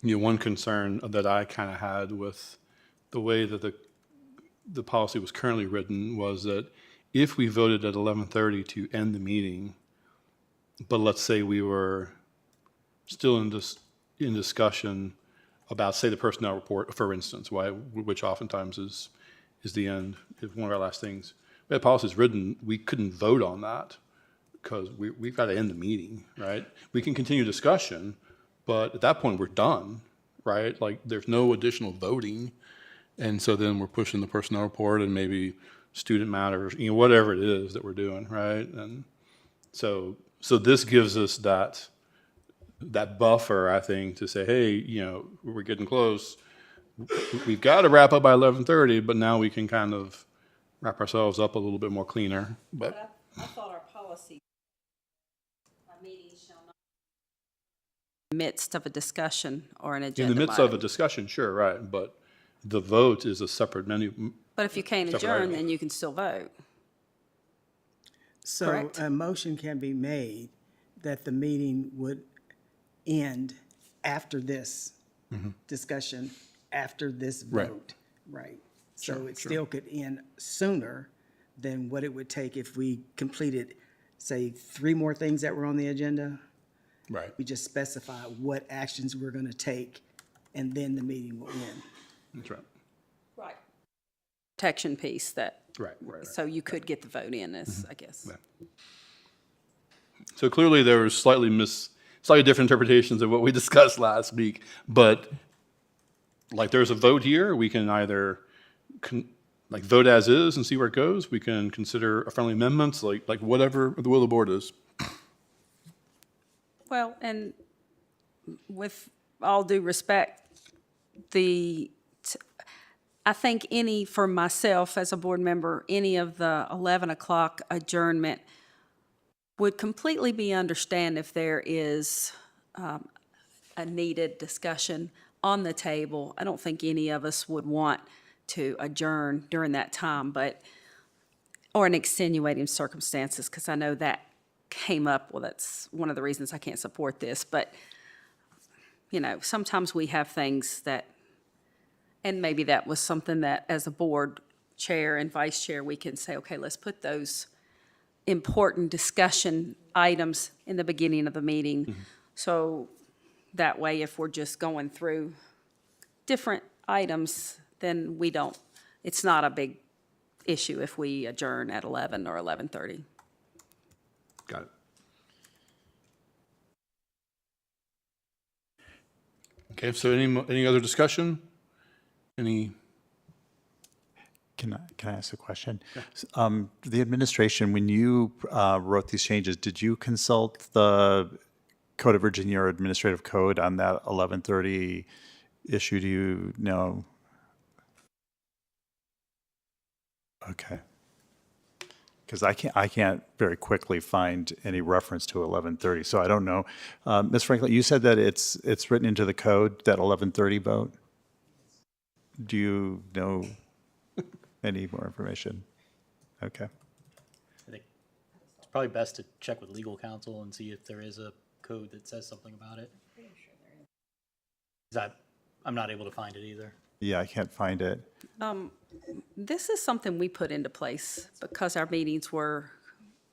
One concern that I kind of had with the way that the policy was currently written was that if we voted at 11:30 to end the meeting, but let's say we were still in discussion about, say, the personnel report, for instance, which oftentimes is the end, is one of our last things. The policy is written, we couldn't vote on that because we've got to end the meeting, right? We can continue discussion, but at that point we're done, right? Like there's no additional voting, and so then we're pushing the personnel report and maybe student matters, whatever it is that we're doing, right? And so this gives us that buffer, I think, to say, hey, we're getting close. We've got to wrap up by 11:30, but now we can kind of wrap ourselves up a little bit more cleaner. But I thought our policy, a meeting shall not be in the midst of a discussion or an agenda in the midst of a item. discussion, sure, right, but the vote is a separate menu. But if you can't separate adjourn, item. then you can still vote. So Correct. a motion can be made that the meeting would end after this discussion, after this Right. vote. Right. So Sure, it sure. still could end sooner than what it would take if we completed, say, 3 more things that were on the agenda. Right. We just specify what actions we're going to take, and then the meeting will end. That's right. Right. Protection piece that, Right. so you could get the vote in, I guess. Yeah. So clearly there was slightly slightly different interpretations of what we discussed last week. But like there's a vote here, we can either like vote as is and see where it goes. We can consider a friendly amendments, like whatever the will of the board is. Well, and with all due respect, I think for myself as a board member, any of the 11 o'clock adjournment would completely be understand if there is a needed discussion on the table. I don't think any of us would want to adjourn during that time, or in extenuating circumstances, because I know that came up. Well, that's one of the reasons I can't support this, but sometimes we have things that, and maybe that was something that as a board chair and vice chair, we can say, okay, let's put those important discussion items in the beginning of the meeting. Mm-hmm. So that way, if we're just going through different items, then it's not a big issue if we adjourn at 11 or 11:30. Got it. Okay, so any other discussion? Can I ask a question? Yeah. The administration, when you wrote these changes, did you consult the Code of Virginia or Administrative Code on that 11:30 issue? Do you know? Okay. Because I can't very quickly find any reference to 11:30, so I don't know. Ms. Franklin, you said that it's written into the code, that 11:30 vote. Do you know any more information? Okay. I think it's probably best to check with legal counsel and see if there is a code that says something about it. I'm not able to find it either. Yeah, I can't find it. This is something we put into place because our meetings were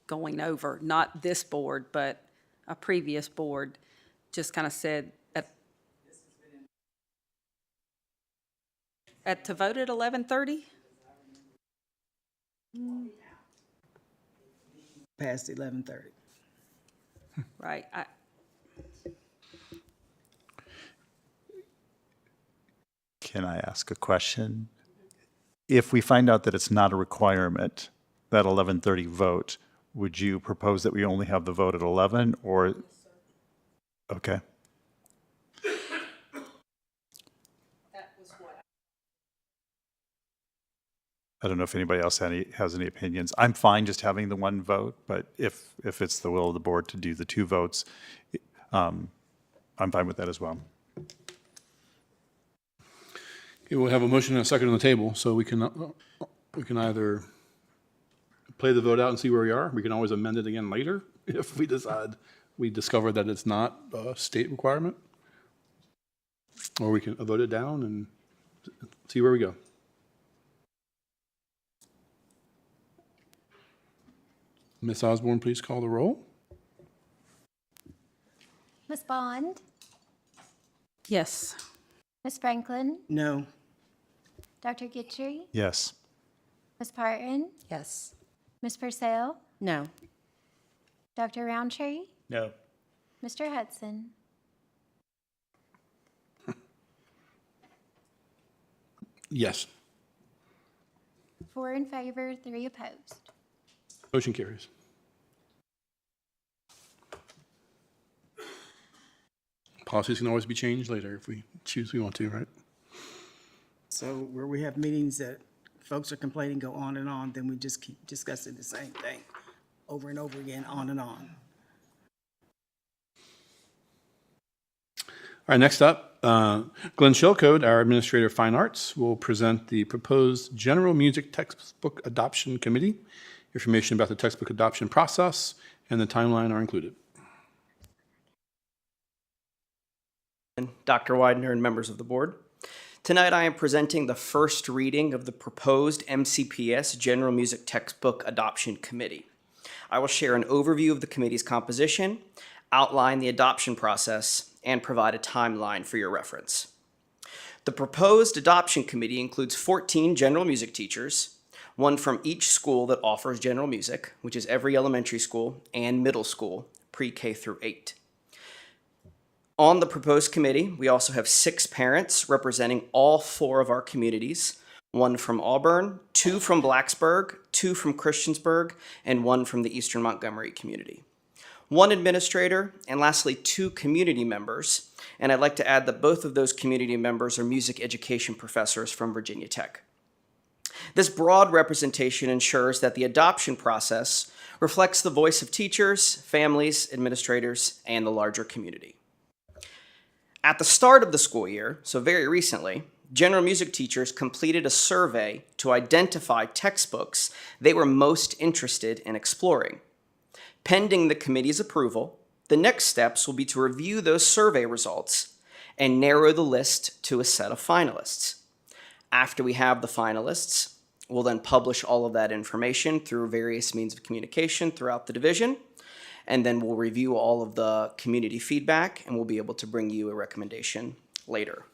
going over, not this board, but a previous board just kind of said to vote at 11:30? Past 11:30. Right. Can I ask a question? If we find out that it's not a requirement, that 11:30 vote, would you propose that we only have the vote at 11 or? Okay. I don't know if anybody else has any opinions. I'm fine just having the one vote, but if it's the will of the board to do the two votes, I'm fine with that as well. Okay, we'll have a motion and a second on the table, so we can either play the vote out and see where we are. We can always amend it again later if we discover that it's not a state requirement, or we can vote it down and see where we go. Ms. Osborne, please call the roll. Ms. Bond? Yes. Ms. Franklin? No. Dr. Gitchery? Yes. Ms. Parton? Yes. Ms. Purcell? No. Dr. Roundtree? No. Mr. Hudson? Yes. 4 in favor, 3 opposed. Motion carries. Policies can always be changed later if we choose we want to, right? So where we have meetings that folks are complaining go on and on, then we just keep discussing the same thing over and over again, on and on. All right, next up, Glenn Shilcode, our Administrator of Fine Arts, will present the proposed General Music Textbook Adoption Committee. Information about the textbook adoption process and the timeline are included. Dr. Widener and members of the board. Tonight I am presenting the first reading of the proposed MCPS General Music Textbook Adoption Committee. I will share an overview of the committee's composition, outline the adoption process, and provide a timeline for your reference. The proposed adoption committee includes 14 general music teachers, one from each school that offers general music, which is every elementary school and middle school, pre-K through 8. On the proposed committee, we also have 6 parents representing all 4 of our communities, 1 from Auburn, 2 from Blacksburg, 2 from Christiansburg, and 1 from the Eastern Montgomery community. 1 administrator, and lastly 2 community members, and I'd like to add that both of those community members are music education professors from Virginia Tech. This broad representation ensures that the adoption process reflects the voice of teachers, families, administrators, and the larger community. At the start of the school year, so very recently, general music teachers completed a survey to identify textbooks they were most interested in exploring. Pending the committee's approval, the next steps will be to review those survey results and narrow the list to a set of finalists. After we have the finalists, we'll then publish all of that information through various means of communication throughout the division, and then we'll review all of the community feedback, and we'll be able to bring you a recommendation later.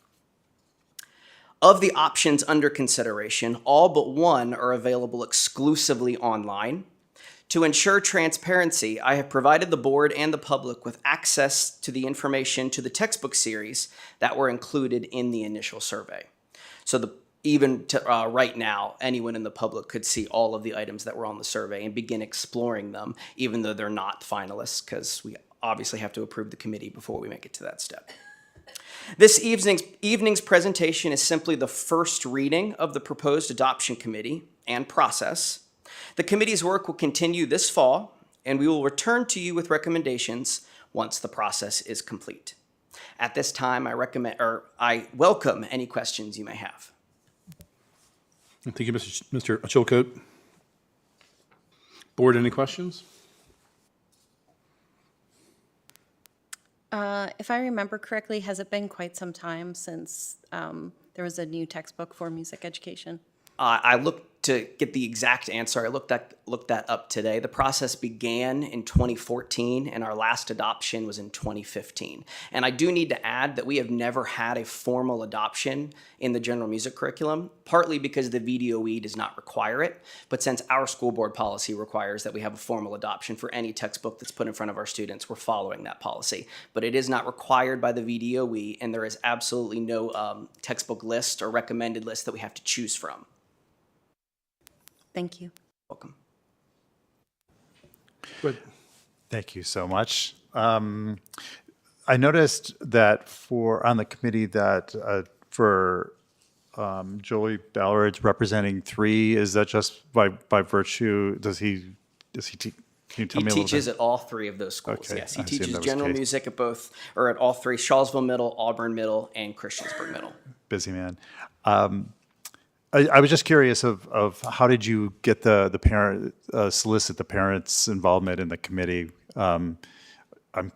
Of the options under consideration, all but 1 are available exclusively online. To ensure transparency, I have provided the board and the public with access to the information to the textbook series that were included in the initial survey. So right now, anyone in the public could see all of the items that were on the survey and begin exploring them, even though they're not finalists, because we obviously have to approve the committee before we make it to that step. This evening's presentation is simply the first reading of the proposed adoption committee and process. The committee's work will continue this fall, and we will return to you with recommendations once the process is complete. At this time, I welcome any questions you may have. Thank you, Mr. Chilcote. Board, any questions? If I remember correctly, has it been quite some time since there was a new textbook for music education? I looked to get the exact answer. I looked that up today. The process began in 2014, and our last adoption was in 2015. And I do need to add that we have never had a formal adoption in the general music curriculum, partly because the VDOE does not require it, but since our school board policy requires that we have a formal adoption for any textbook that's put in front of our students, we're following that policy. But it is not required by the VDOE, and there is absolutely no textbook list or recommended list that we have to choose from. Thank you. Welcome. Good. Thank you so much. I noticed that on the committee that for Joey Ballard's representing 3, is that just by virtue? Can you tell me a little bit? He teaches at all 3 of those schools. Okay, Yes, he I assumed teaches that was general the case. music at all 3: Charlottesville Middle, Auburn Middle, and Christiansburg Middle. Busy man. I was just curious of how did you get the parent solicit the parents' involvement in the committee? I'm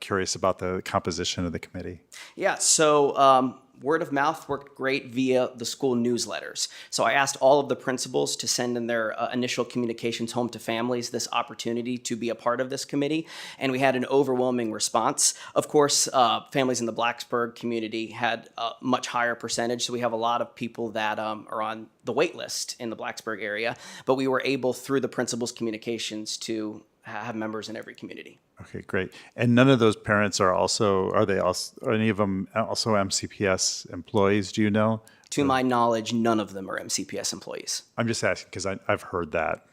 curious about the composition of the committee. Yeah, so word of mouth worked great via the school newsletters. So I asked all of the principals to send in their initial communications home to families this opportunity to be a part of this committee, and we had an overwhelming response. Of course, families in the Blacksburg community had a much higher percentage, so we have a lot of people that are on the wait list in the Blacksburg area, but we were able, through the principals' communications, to have members in every community. Okay, great. And none of those parents are any of them also MCPS employees, do you know? To my knowledge, none of them are MCPS employees. I'm just asking because I've heard that.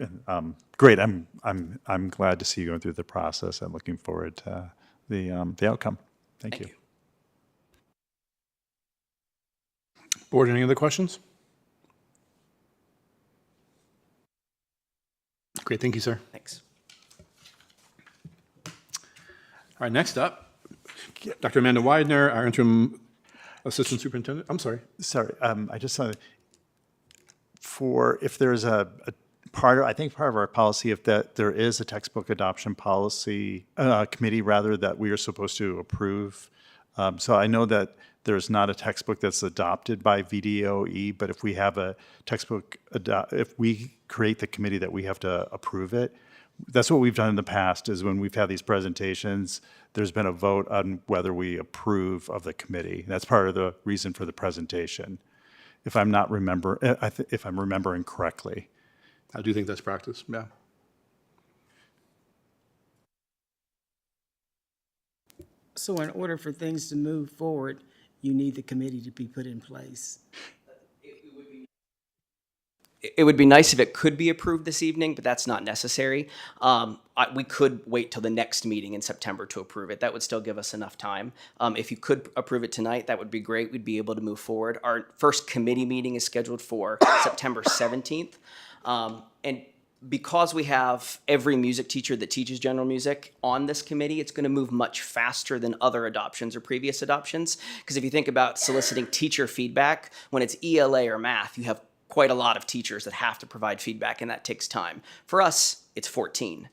And, great. I'm glad to see you going through the process. I'm looking forward to the outcome. Thank you. Board, any other questions? Great, thank you, sir. Thanks. All right, next up, Dr. Amanda Widener, our interim assistant superintendent. I'm sorry. Sorry, I just want if there's a part of our policy, if that there is a textbook adoption policy committee rather that we are supposed to approve. So I know that there's not a textbook that's adopted by VDOE, but if we have a textbook, if we create the committee that we have to approve it, that's what we've done in the past is when we've had these presentations, there's been a vote on whether we approve of the committee. That's part of the reason for the presentation. If I'm remembering correctly. I do think that's practice, yeah. So in order for things to move forward, you need the committee to be put in place. It would be nice if it could be approved this evening, but that's not necessary. We could wait till the next meeting in September to approve it. That would still give us enough time. If you could approve it tonight, that would be great. We'd be able to move forward. Our first committee meeting is scheduled for September 17th. And because we have every music teacher that teaches general music on this committee, it's going to move much faster than other adoptions or previous adoptions. Because if you think about soliciting teacher feedback, when it's ELA or math, you have quite a lot of teachers that have to provide feedback, and that takes time. For us, it's 14.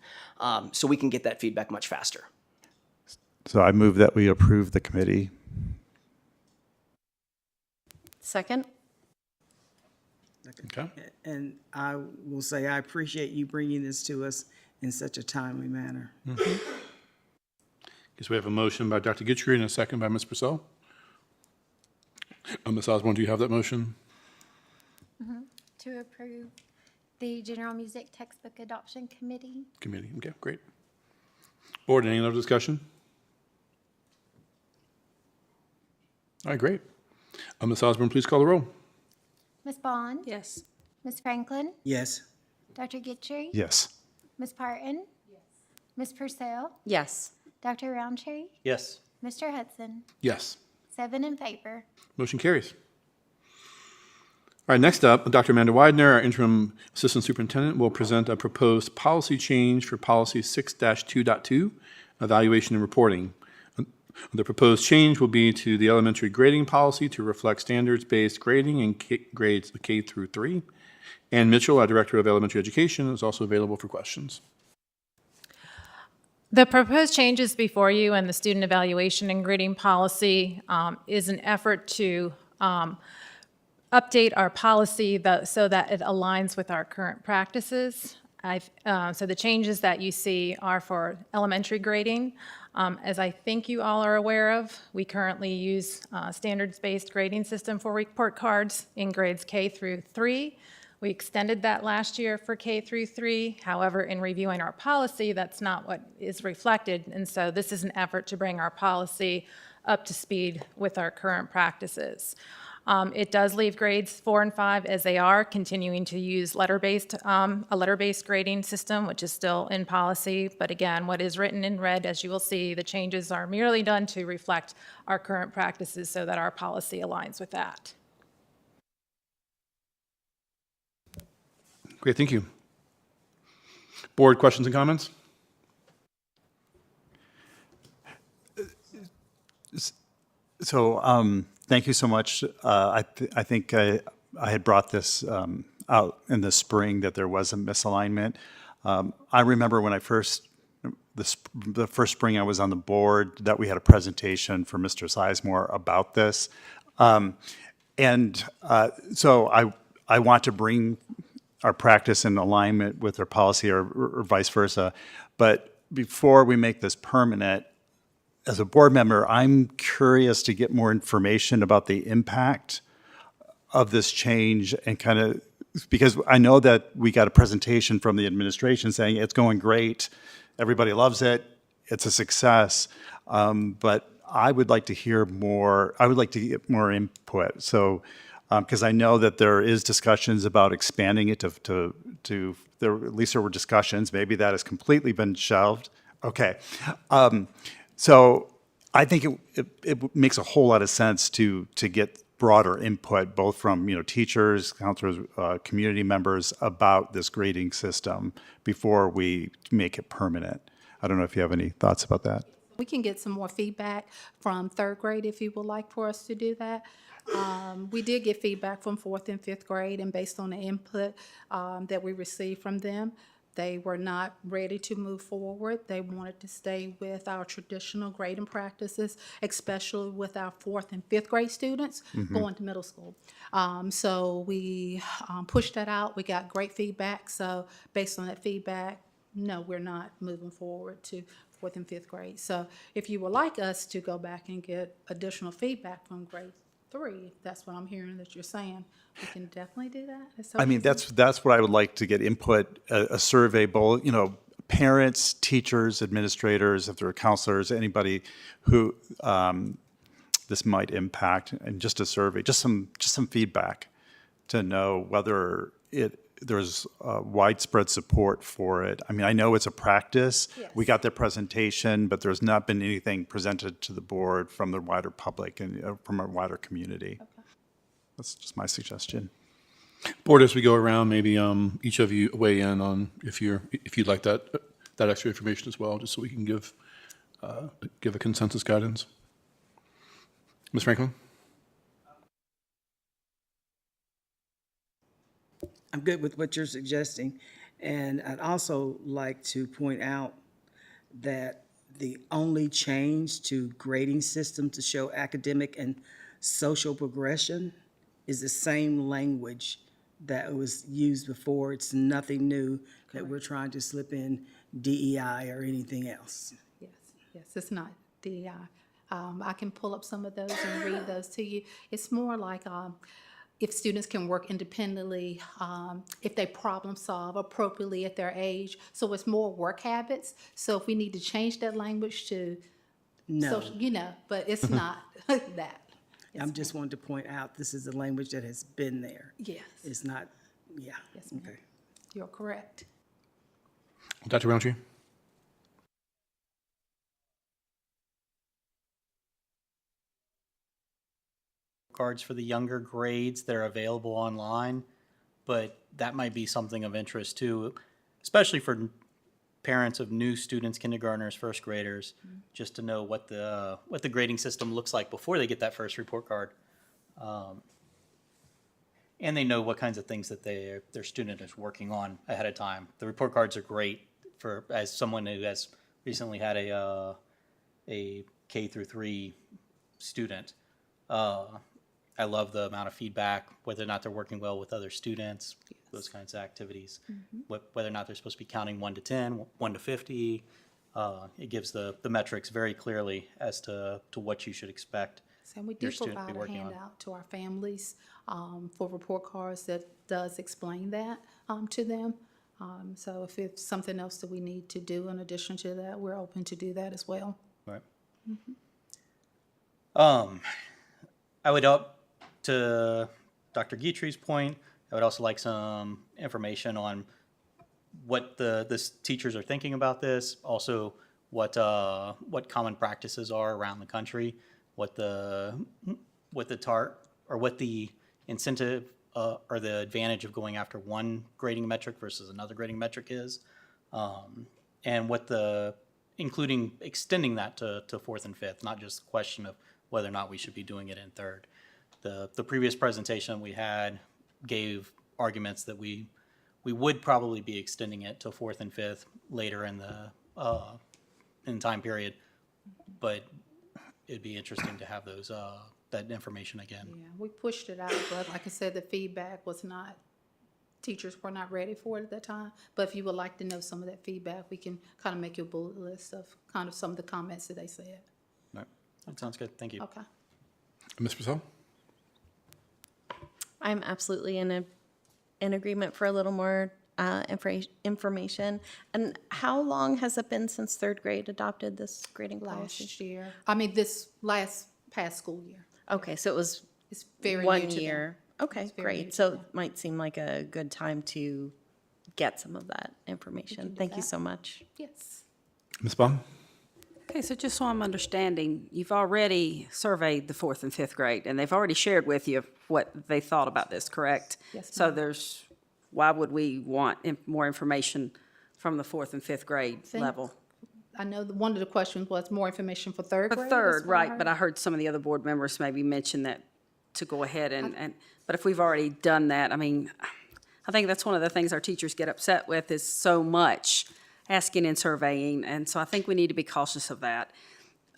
So we can get that feedback much faster. So I move that we approve the committee. Second? Okay. And I will say, I appreciate you bringing this to us in such a timely manner. Guess we have a motion by Dr. Guthrie and a second by Ms. Purcell. Ms. Osborne, do you have that motion? To approve the General Music Textbook Adoption Committee. Committee, okay, great. Board, any other discussion? All right, great. Ms. Osborne, please call the roll. Ms. Bond? Yes. Ms. Franklin? Yes. Dr. Guthrie? Yes. Ms. Parton? Yes. Ms. Purcell? Yes. Dr. Roundtree? Yes. Mr. Hudson? Yes. 7 in favor. Motion carries. All right, next up, Dr. Amanda Widener, our interim assistant superintendent, will present a proposed policy change for policy 6-2.2, evaluation and reporting. The proposed change will be to the elementary grading policy to reflect standards-based grading in grades K through 3. Ann Mitchell, our director of elementary education, is also available for questions. The proposed changes before you and the student evaluation and grading policy is an effort to update our policy so that it aligns with our current practices. So the changes that you see are for elementary grading. As I think you all are aware of, we currently use a standards-based grading system for report cards in grades K through 3. We extended that last year for K through 3. However, in reviewing our policy, that's not what is reflected. And so this is an effort to bring our policy up to speed with our current practices. It does leave grades 4 and 5 as they are, continuing to use a letter-based grading system, which is still in policy. But again, what is written in red, as you will see, the changes are merely done to reflect our current practices so that our policy aligns with that. Great, thank you. Board, questions and comments? So thank you so much. I think I had brought this out in the spring that there was a misalignment. I remember when the first spring I was on the board that we had a presentation for Mr. Sizemore about this. So I want to bring our practice in alignment with our policy or vice versa. But before we make this permanent, as a board member, I'm curious to get more information about the impact of this change and kind of, because I know that we got a presentation from the administration saying it's going great, everybody loves it, it's a success, but I would like to hear more, I would like to get more input. So, because I know that there is discussions about expanding it to there, at least there were discussions, maybe that has completely been shelved. Okay. So I think it makes a whole lot of sense to get broader input, both from teachers, counselors, community members about this grading system before we make it permanent. I don't know if you have any thoughts about that. We can get some more feedback from third grade if you would like for us to do that. We did get feedback from 4th and 5th grade, and based on the input that we received from them, they were not ready to move forward. They wanted to stay with our traditional grading practices, especially with our 4th and 5th grade students going to middle school. So we pushed that out. We got great feedback. So based on that feedback, no, we're not moving forward to 4th and 5th grade. So if you would like us to go back and get additional feedback from grade 3, if that's what I'm hearing that you're saying, we can definitely do that. I mean, that's what I would like to get input, a survey, both, parents, teachers, administrators, if there are counselors, anybody who this might impact, and just a survey, just some feedback to know whether there's widespread support for it. I mean, I know it's a practice. Yes. We got their presentation, but there's not been anything presented to the board from the wider public and from a wider community. Okay. That's just my suggestion. Board, as we go around, maybe each of you weigh in on if you'd like that extra information as well, just so we can give a consensus guidance. Ms. Franklin? I'm good with what you're suggesting. And I'd also like to point out that the only change to grading system to show academic and social progression is the same language that was used before. It's nothing new that we're trying to slip in DEI or anything else. Yes, it's not DEI. I can pull up some of those and read those to you. It's more like if students can work independently, if they problem solve appropriately at their age. So it's more work habits. So if we need to change that language to No. social, but it's not that. I'm just wanting to point out, this is the language that has been there. Yes. It's not, yeah. Yes, ma'am. Okay. You're correct. Dr. Roundtree? Cards for the younger grades that are available online, but that might be something of interest too, especially for parents of new students, kindergartners, first graders, just to know what the grading system looks like before they get that first report card. And they know what kinds of things that their student is working on ahead of time. The report cards are great as someone who has recently had a K through 3 student. I love the amount of feedback, whether or not they're working well with other students, those kinds of activities, whether or not they're supposed to be counting 1 to 10, 1 to 50. It gives the metrics very clearly as to what you should expect. So we do your student to be provide a working on. handout to our families for report cards that does explain that to them. So if it's something else that we need to do in addition to that, we're open to do that as well. Right. I would to Dr. Guitry's point, I would also like some information on what the teachers are thinking about this. Also, what common practices are around the country, what the incentive or the advantage of going after one grading metric versus another grading metric is, and including extending that to fourth and fifth, not just the question of whether or not we should be doing it in third. The previous presentation we had gave arguments that we would probably be extending it to fourth and fifth later in the time period, but it'd be interesting to have those that information again. Yeah, we pushed it out, but like I said, the feedback was not, teachers were not ready for it at that time. But if you would like to know some of that feedback, we can kind of make you a bullet list of kind of some of the comments that they said. Right. That sounds good. Thank you. Okay. Ms. Purcell? I'm absolutely in agreement for a little more information. And how long has it been since third grade adopted this grading policy? Last year, this past school year. Okay, so it's very new 1 to them. year. Okay, It's very new great. to So them. it might seem like a good time to get some of that information. do Thank you that. so much. Yes. Ms. Bond? Okay, so just so I'm understanding, you've already surveyed the fourth and fifth grade, and they've already shared with you what they thought about this, correct? Yes, So ma'am. why would we want more information from the fourth and fifth grade Think- level? I know one of the questions was more information for third For grade. third, is what I right, but heard. I heard some of the other board members maybe mention that to go ahead but if we've already done that, I mean, I think that's one of the things our teachers get upset with is so much asking and surveying, and so I think we need to be cautious of that.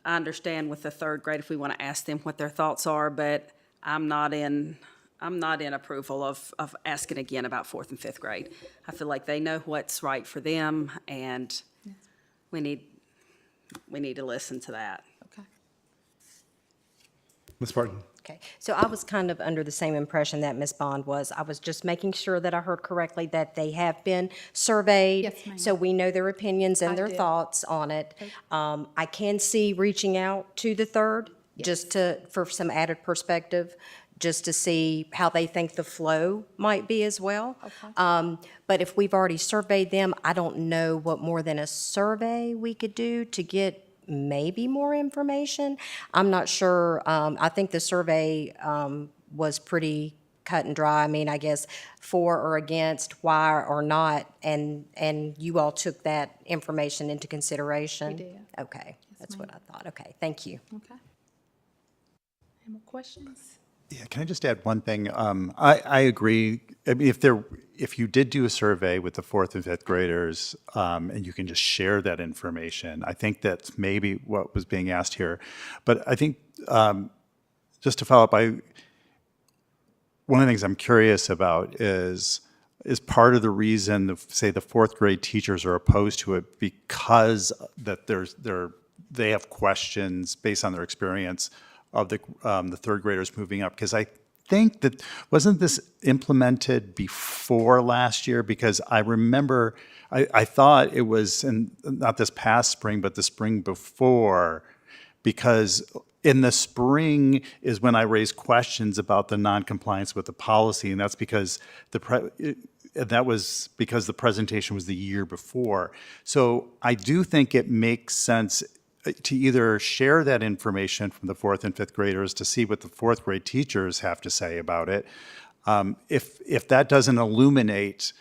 I understand with the third grade if we want to ask them what their thoughts are, but I'm not in approval of asking again about fourth and fifth grade. I feel like they know what's right for them, and we need to listen to that. Okay. Ms. Barton? Okay, so I was kind of under the same impression that Ms. Bond was. I was just making sure that I heard correctly that they have been surveyed. Yes, ma'am. So we know their opinions and I their did. thoughts on it. I can see reaching out to the third, just to, for some added perspective, just to see how they think the flow might be as well. But if we've already surveyed them, I don't know what more than a survey we could do to get maybe more information. I'm not sure. I think the survey was pretty cut and dry. I mean, I guess for or against, why or not, and you all took that information into consideration? We did. Okay, that's what I thought. Okay, thank you. Okay. Any more questions? Yeah, can I just add one thing? I agree. I mean, if you did do a survey with the fourth and fifth graders, and you can just share that information, I think that's maybe what was being asked here. But I think, just to follow up, one of the things I'm curious about is part of the reason, say, the fourth grade teachers are opposed to it because that they have questions based on their experience of the third graders moving up? Because I think that, wasn't this implemented before last year? Because I remember, I thought it was, not this past spring, but the spring before, because in the spring is when I raised questions about the non-compliance with the policy, and that's because that was because the presentation was the year before. So I do think it makes sense to either share that information from the fourth and fifth graders to see what the fourth grade teachers have to say about it. If that doesn't illuminate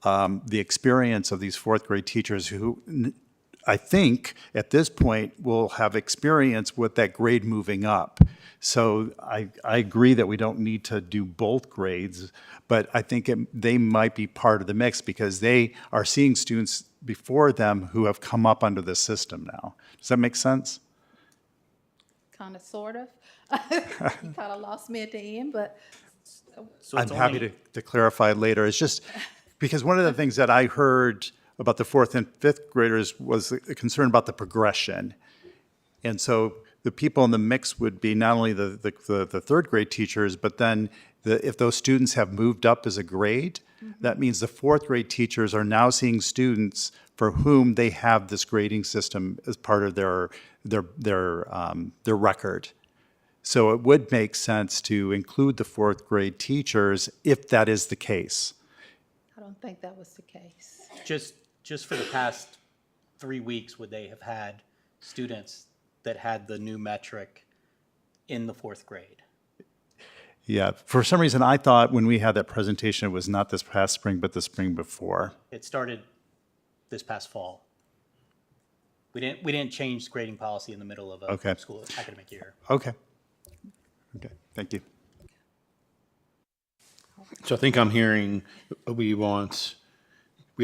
the experience of these fourth grade teachers who I think at this point will have experience with that grade moving up. So I agree that we don't need to do both grades, but I think they might be part of the mix because they are seeing students before them who have come up under this system now. Does that make sense? Kind of, sort of. You kind of lost me at the end, but. So I'm it's happy to clarify later. It's just because one of the things that I heard about the fourth and fifth graders was a concern about the progression. And so the people in the mix would be not only the third grade teachers, but then if those students have moved up as a grade, that means the fourth grade teachers are now seeing students for whom they have this grading system as part of their record. So it would make sense to include the fourth grade teachers if that is the case. I don't think that was the case. Just for the past 3 weeks, would they have had students that had the new metric in the fourth grade? Yeah, for some reason I thought when we had that presentation, it was not this past spring, but the spring before. It started this past fall. We didn't change grading policy in the middle of a school academic year. Okay, thank you. So I think I'm hearing we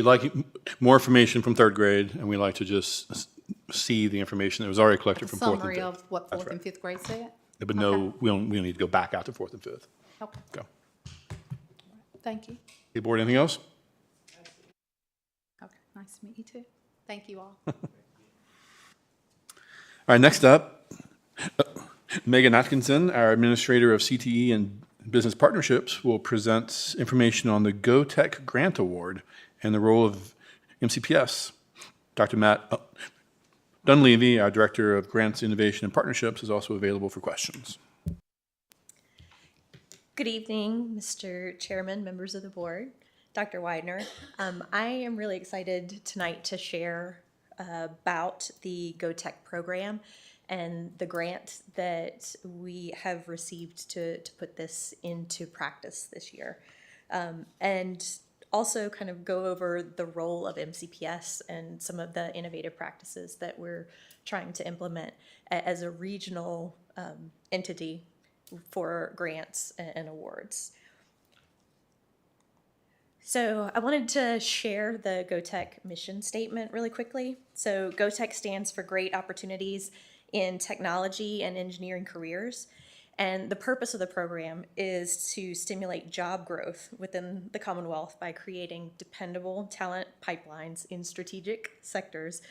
like more information from third grade, and we like to just see the information that was already collected from fourth and Summary fifth. of what fourth and fifth grade said? But no, we don't need to go back out to fourth and fifth. Okay. Go. Thank you. Hey, board, anything else? Okay, nice to meet you too. Thank you all. All right, next up, Megan Atkinson, our Administrator of CTE and Business Partnerships, will present information on the GoTech Grant Award and the role of MCPS. Dr. Matt Dunleavy, our Director of Grants, Innovation, and Partnerships, is also available for questions. Good evening, Mr. Chairman, members of the board, Dr. Widener. I am really excited tonight to share about the GoTech program and the grant that we have received to put this into practice this year. And also kind of go over the role of MCPS and some of the innovative practices that we're trying to implement as a regional entity for grants and awards. So I wanted to share the GoTech mission statement really quickly. So GoTech stands for Great Opportunities in Technology and Engineering Careers. And the purpose of the program is to stimulate job growth within the Commonwealth by creating dependable talent pipelines in strategic sectors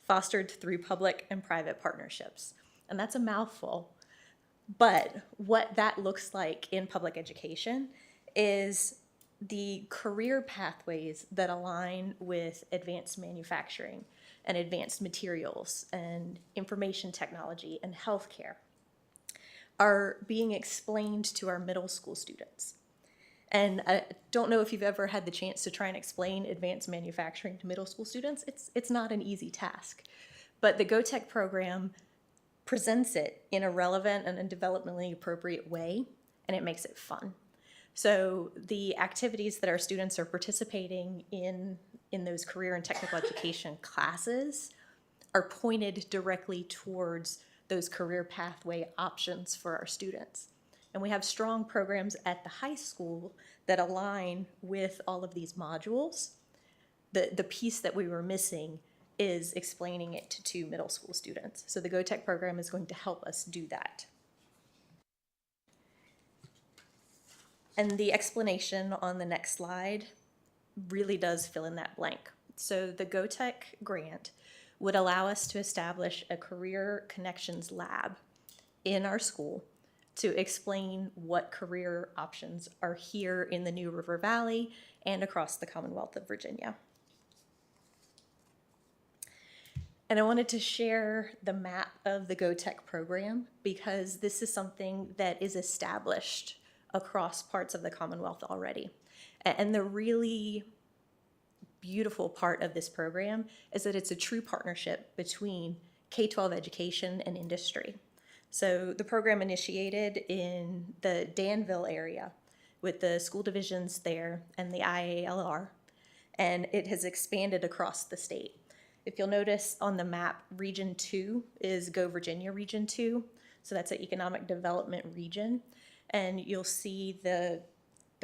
fostered through public and private partnerships. And that's a mouthful. But what that looks like in public education is the career pathways that align with advanced manufacturing and advanced materials and information technology and healthcare are being explained to our middle school students. And I don't know if you've ever had the chance to try and explain advanced manufacturing to middle school students. It's not an easy task. But the GoTech program presents it in a relevant and a developmentally appropriate way, and it makes it fun. So the activities that our students are participating in those career and technical education classes are pointed directly towards those career pathway options for our students. And we have strong programs at the high school that align with all of these modules. The piece that we were missing is explaining it to middle school students. So the GoTech program is going to help us do that. And the explanation on the next slide really does fill in that blank. So the GoTech grant would allow us to establish a career connections lab in our school to explain what career options are here in the New River Valley and across the Commonwealth of Virginia. And I wanted to share the map of the GoTech program because this is something that is established across parts of the Commonwealth already. And the really beautiful part of this program is that it's a true partnership between K-12 education and industry. So the program initiated in the Danville area with the school divisions there and the IALR, and it has expanded across the state. If you'll notice on the map, Region 2 is Go Virginia Region 2, so that's an economic development region, and you'll see the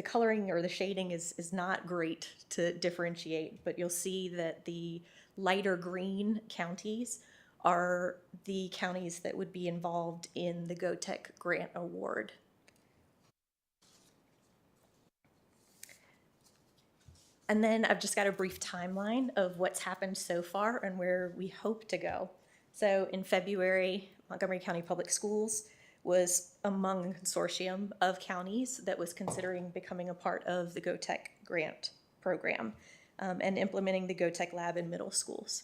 coloring or the shading is not great to differentiate, but you'll see that the lighter green counties are the counties that would be involved in the GoTech Grant Award. And then I've just got a brief timeline of what's happened so far and where we hope to go. So in February, Montgomery County Public Schools was among a consortium of counties that was considering becoming a part of the GoTech grant program and implementing the GoTech lab in middle schools.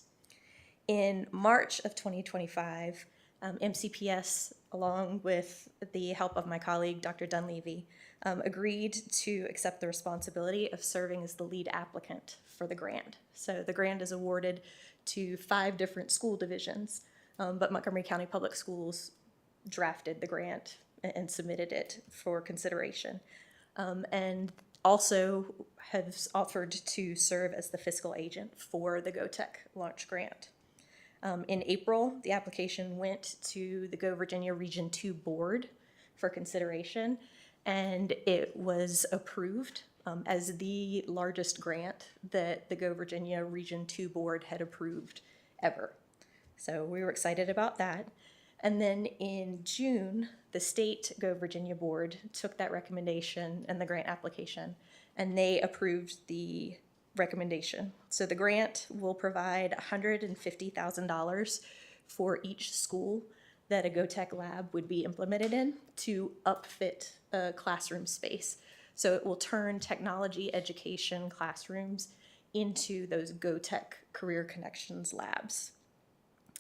In March of 2025, MCPS, along with the help of my colleague, Dr. Dunleavy, agreed to accept the responsibility of serving as the lead applicant for the grant. So the grant is awarded to 5 different school divisions, but Montgomery County Public Schools drafted the grant and submitted it for consideration. And also has offered to serve as the fiscal agent for the GoTech launch grant. In April, the application went to the Go Virginia Region 2 board for consideration, and it was approved as the largest grant that the Go Virginia Region 2 board had approved ever. So we were excited about that. And then in June, the state Go Virginia board took that recommendation and the grant application, and they approved the recommendation. So the grant will provide $150,000 for each school that a GoTech lab would be implemented in to upfit a classroom space. So it will turn technology education classrooms into those GoTech Career Connections labs.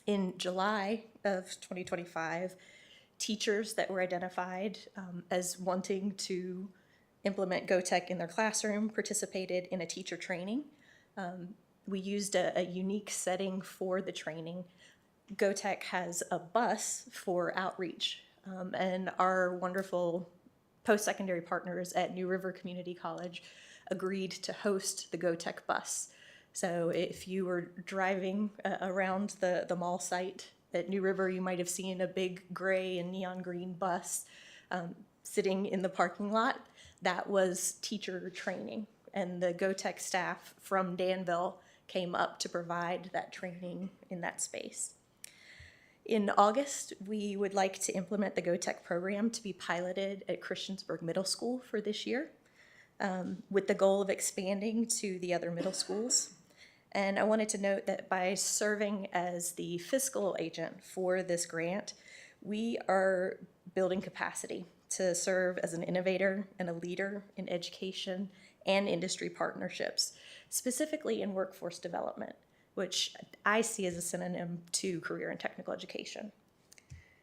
In July of 2025, teachers that were identified as wanting to implement GoTech in their classroom participated in a teacher training. We used a unique setting for the training. GoTech has a bus for outreach, and our wonderful post-secondary partners at New River Community College agreed to host the GoTech bus. So if you were driving around the mall site at New River, you might have seen a big gray and neon green bus sitting in the parking lot. That was teacher training, and the GoTech staff from Danville came up to provide that training in that space. In August, we would like to implement the GoTech program to be piloted at Christiansburg Middle School for this year, with the goal of expanding to the other middle schools. And I wanted to note that by serving as the fiscal agent for this grant, we are building capacity to serve as an innovator and a leader in education and industry partnerships, specifically in workforce development, which I see as a synonym to career and technical education.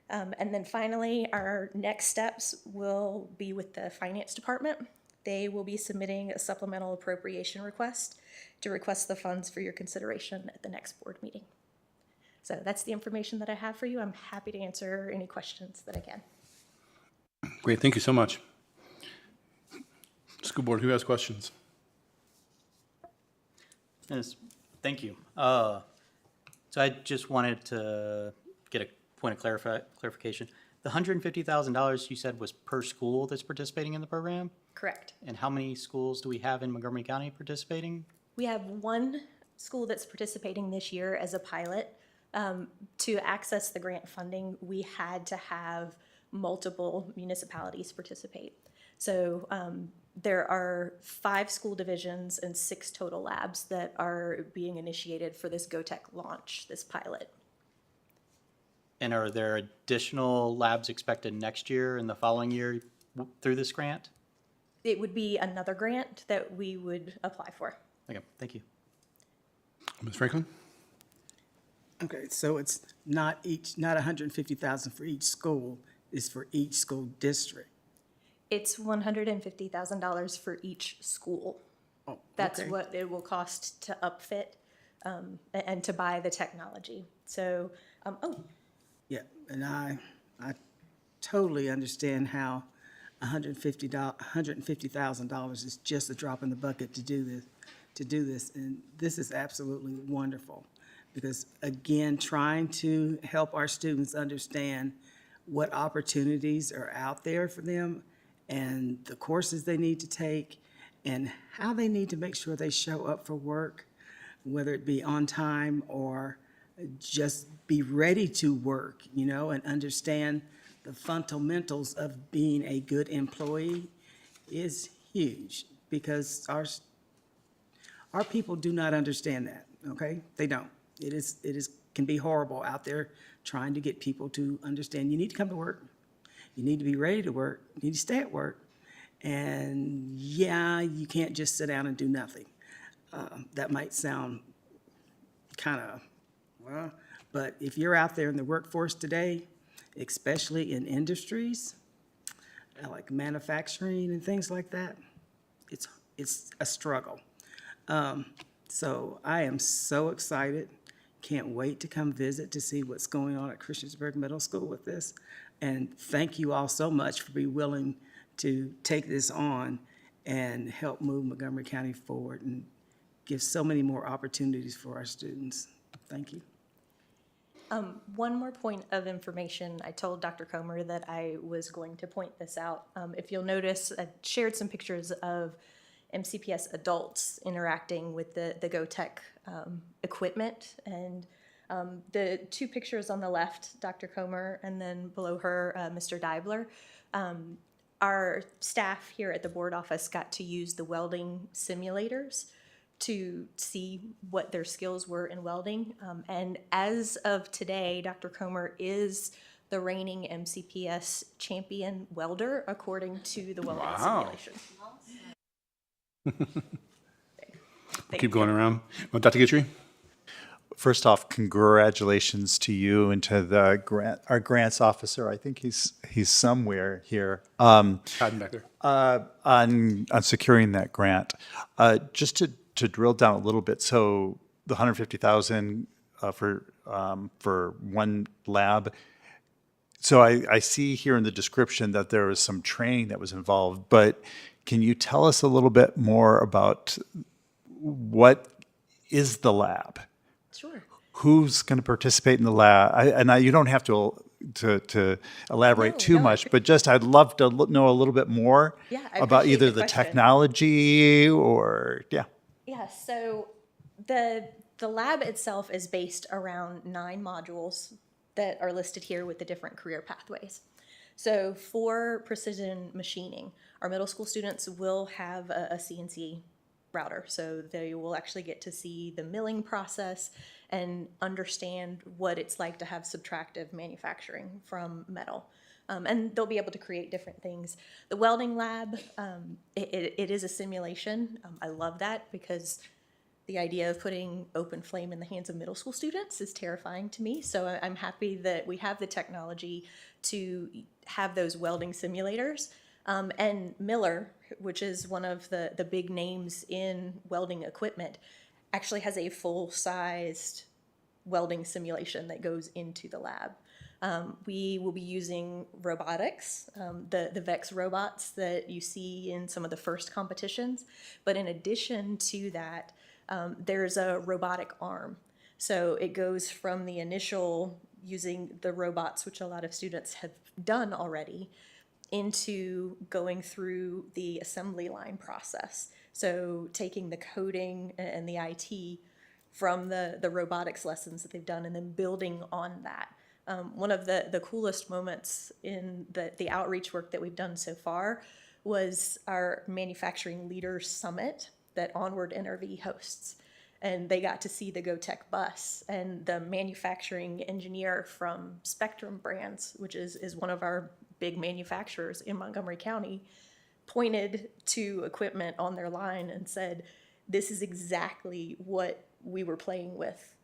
And then finally, our next steps will be with the finance department. They will be submitting a supplemental appropriation request to request the funds for your consideration at the next board meeting. So that's the information that I have for you. I'm happy to answer any questions that I can. Great, thank you so much. School board, who has questions? Yes, thank you. So I just wanted to get a point of clarification. The $150,000 you said was per school that's participating in the program? Correct. And how many schools do we have in Montgomery County participating? We have one school that's participating this year as a pilot. To access the grant funding, we had to have multiple municipalities participate. So there are 5 school divisions and 6 total labs that are being initiated for this GoTech launch, this pilot. And are there additional labs expected next year and the following year through this grant? It would be another grant that we would apply for. Okay, thank you. Ms. Franklin? Okay, so it's not 150,000 for each school, it's for each school district. It's $150,000 for each school. Oh, That's okay. what it will cost to upfit and to buy the technology. So, Yeah, and I totally understand how $150,000 is just a drop in the bucket to do this, and this is absolutely wonderful. Because again, trying to help our students understand what opportunities are out there for them and the courses they need to take and how they need to make sure they show up for work, whether it be on time or just be ready to work, you know, and understand the fundamentals of being a good employee is huge because our people do not understand that, okay? They don't. It can be horrible out there trying to get people to understand you need to come to work, you need to be ready to work, you need to stay at work, and yeah, you can't just sit down and do nothing. That might sound kind of, well, but if you're out there in the workforce today, especially in industries like manufacturing and things like that, it's a struggle. So I am so excited. Can't wait to come visit to see what's going on at Christiansburg Middle School with this. And thank you all so much for being willing to take this on and help move Montgomery County forward and give so many more opportunities for our students. Thank you. one more point of information. I told Dr. Comer that I was going to point this out. If you'll notice, I shared some pictures of MCPS adults interacting with the GoTech equipment. And the 2 pictures on the left, Dr. Comer, and then below her, Mr. Deibler, our staff here at the board office got to use the welding simulators to see what their skills were in welding. And as of today, Dr. Comer is the reigning MCPS champion welder according to the welding simulation. Keep going around. Well, Dr. Guitry? First off, congratulations to you and to the our grants officer. I think he's somewhere here. Hiding back there. On securing that grant. Just to drill down a little bit, so the 150,000 for one lab. So I see here in the description that there was some training that was involved, but can you tell us a little bit more about what is the lab? Sure. Who's going to participate in the lab? You don't have to elaborate too much, but just I'd love to know a little bit more I about appreciate either the the question. technology or Yeah, so the lab itself is based around 9 modules that are listed here with the different career pathways. So for precision machining, our middle school students will have a CNC router. So they will actually get to see the milling process and understand what it's like to have subtractive manufacturing from metal. And they'll be able to create different things. The welding lab, it is a simulation. I love that because the idea of putting open flame in the hands of middle school students is terrifying to me. So I'm happy that we have the technology to have those welding simulators. And Miller, which is one of the big names in welding equipment, actually has a full-sized welding simulation that goes into the lab. We will be using robotics, the VEX robots that you see in some of the first competitions. But in addition to that, there's a robotic arm. So it goes from the initial using the robots, which a lot of students have done already, into going through the assembly line process. So taking the coding and the IT from the robotics lessons that they've done and then building on that. One of the coolest moments in the outreach work that we've done so far was our Manufacturing Leaders Summit that Onward NRV hosts. And they got to see the GoTech bus, and the manufacturing engineer from Spectrum Brands, which is one of our big manufacturers in Montgomery County, pointed to equipment on their line and said, this is exactly what we were playing with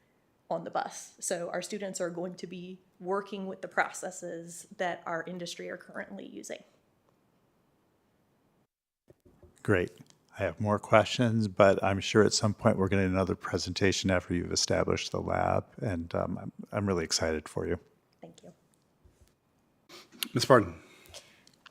on the bus. So our students are going to be working with the processes that our industry are currently using. Great. I have more questions, but I'm sure at some point we're going to get another presentation after you've established the lab, and I'm really excited for you. Thank you. Ms. Barton.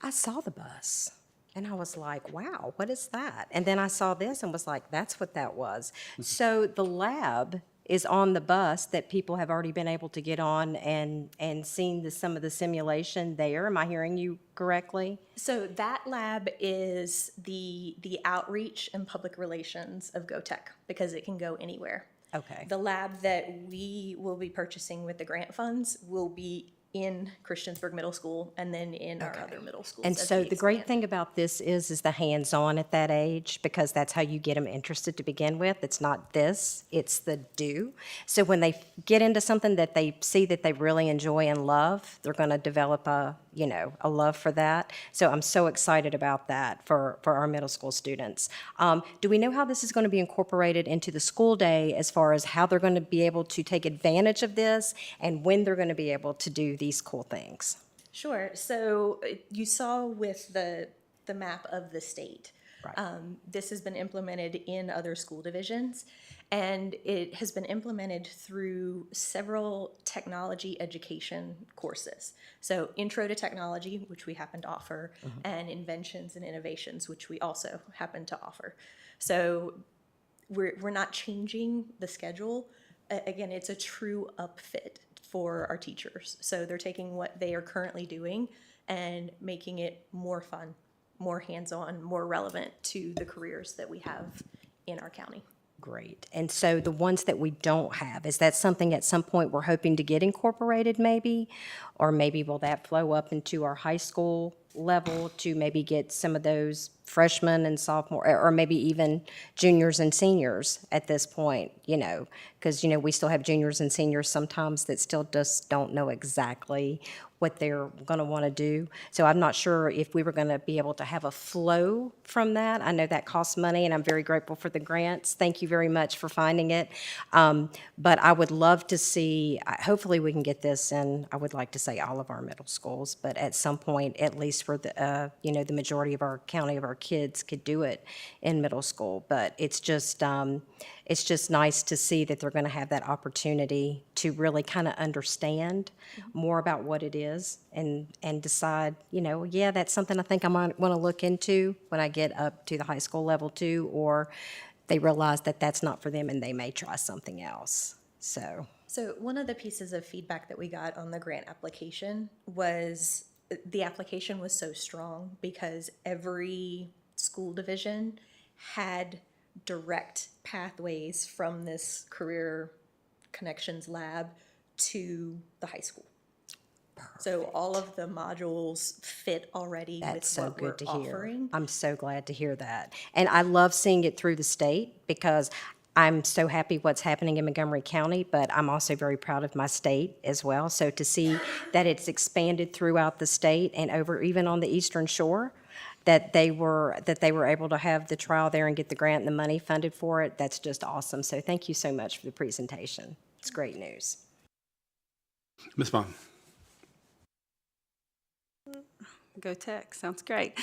I saw the bus and I was like, wow, what is that? And then I saw this and was like, that's what that was. So the lab is on the bus that people have already been able to get on and seen some of the simulation there. Am I hearing you correctly? So that lab is the outreach and public relations of GoTech because it can go anywhere. Okay. The lab that we will be purchasing with the grant funds will be in Christiansburg Middle School and then in our other middle schools. And as so we the great expand. thing about this is the hands-on at that age, because that's how you get them interested to begin with. It's not this, it's the do. So when they get into something that they see that they really enjoy and love, they're going to develop a love for that. So I'm so excited about that for our middle school students. Do we know how this is going to be incorporated into the school day as far as how they're going to be able to take advantage of this and when they're going to be able to do these cool things? Sure. So you saw with the map of the state. Right. This has been implemented in other school divisions, and it has been implemented through several technology education courses. So Intro to Technology, which we happen to offer, and Inventions and Innovations, which we also happen to offer. So we're not changing the schedule. Again, it's a true upfit for our teachers. So they're taking what they are currently doing and making it more fun, more hands-on, more relevant to the careers that we have in our county. Great. And so the ones that we don't have, is that something at some point we're hoping to get incorporated maybe? Or maybe will that flow up into our high school level to maybe get some of those freshmen and sophomore, or maybe even juniors and seniors at this point, because, we still have juniors and seniors sometimes that still just don't know exactly what they're going to want to do. So I'm not sure if we were going to be able to have a flow from that. I know that costs money, and I'm very grateful for the grants. Thank you very much for finding it. But I would love to see, hopefully we can get this in, I would like to say all of our middle schools, but at some point, at least for the majority of our county, of our kids could do it in middle school. But it's just nice to see that they're going to have that opportunity to really kind of understand more about what it is and decide, yeah, that's something I think I might want to look into when I get up to the high school level too, or they realize that that's not for them and they may try something else. So one of the pieces of feedback that we got on the grant application was the application was so strong because every school division had direct pathways from this career connections lab to the high school. Perfect. So all of the modules fit already with so what good we're to offering. hear. I'm so glad to hear that. And I love seeing it through the state because I'm so happy what's happening in Montgomery County, but I'm also very proud of my state as well. So to see that it's expanded throughout the state and over even on the Eastern Shore, that they were able to have the trial there and get the grant and the money funded for it, that's just awesome. So thank you so much for the presentation. It's great news. Ms. Vaughn. Go Tech, sounds great.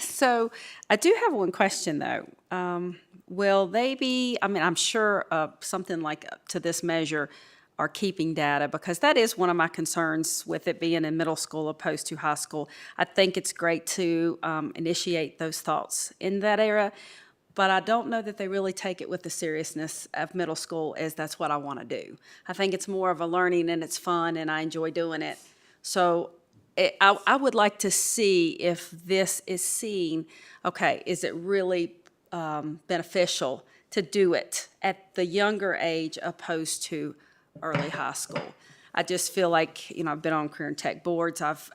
So I do have one question, though. Will they be, I mean, I'm sure something like to this measure are keeping data, because that is one of my concerns with it being in middle school opposed to high school. I think it's great to initiate those thoughts in that era, but I don't know that they really take it with the seriousness of middle school as that's what I want to do. I think it's more of a learning and it's fun and I enjoy doing it. So I would like to see if this is seen, okay, is it really beneficial to do it at the younger age opposed to early high school? I just feel like, you know, I've been on career and tech boards. I've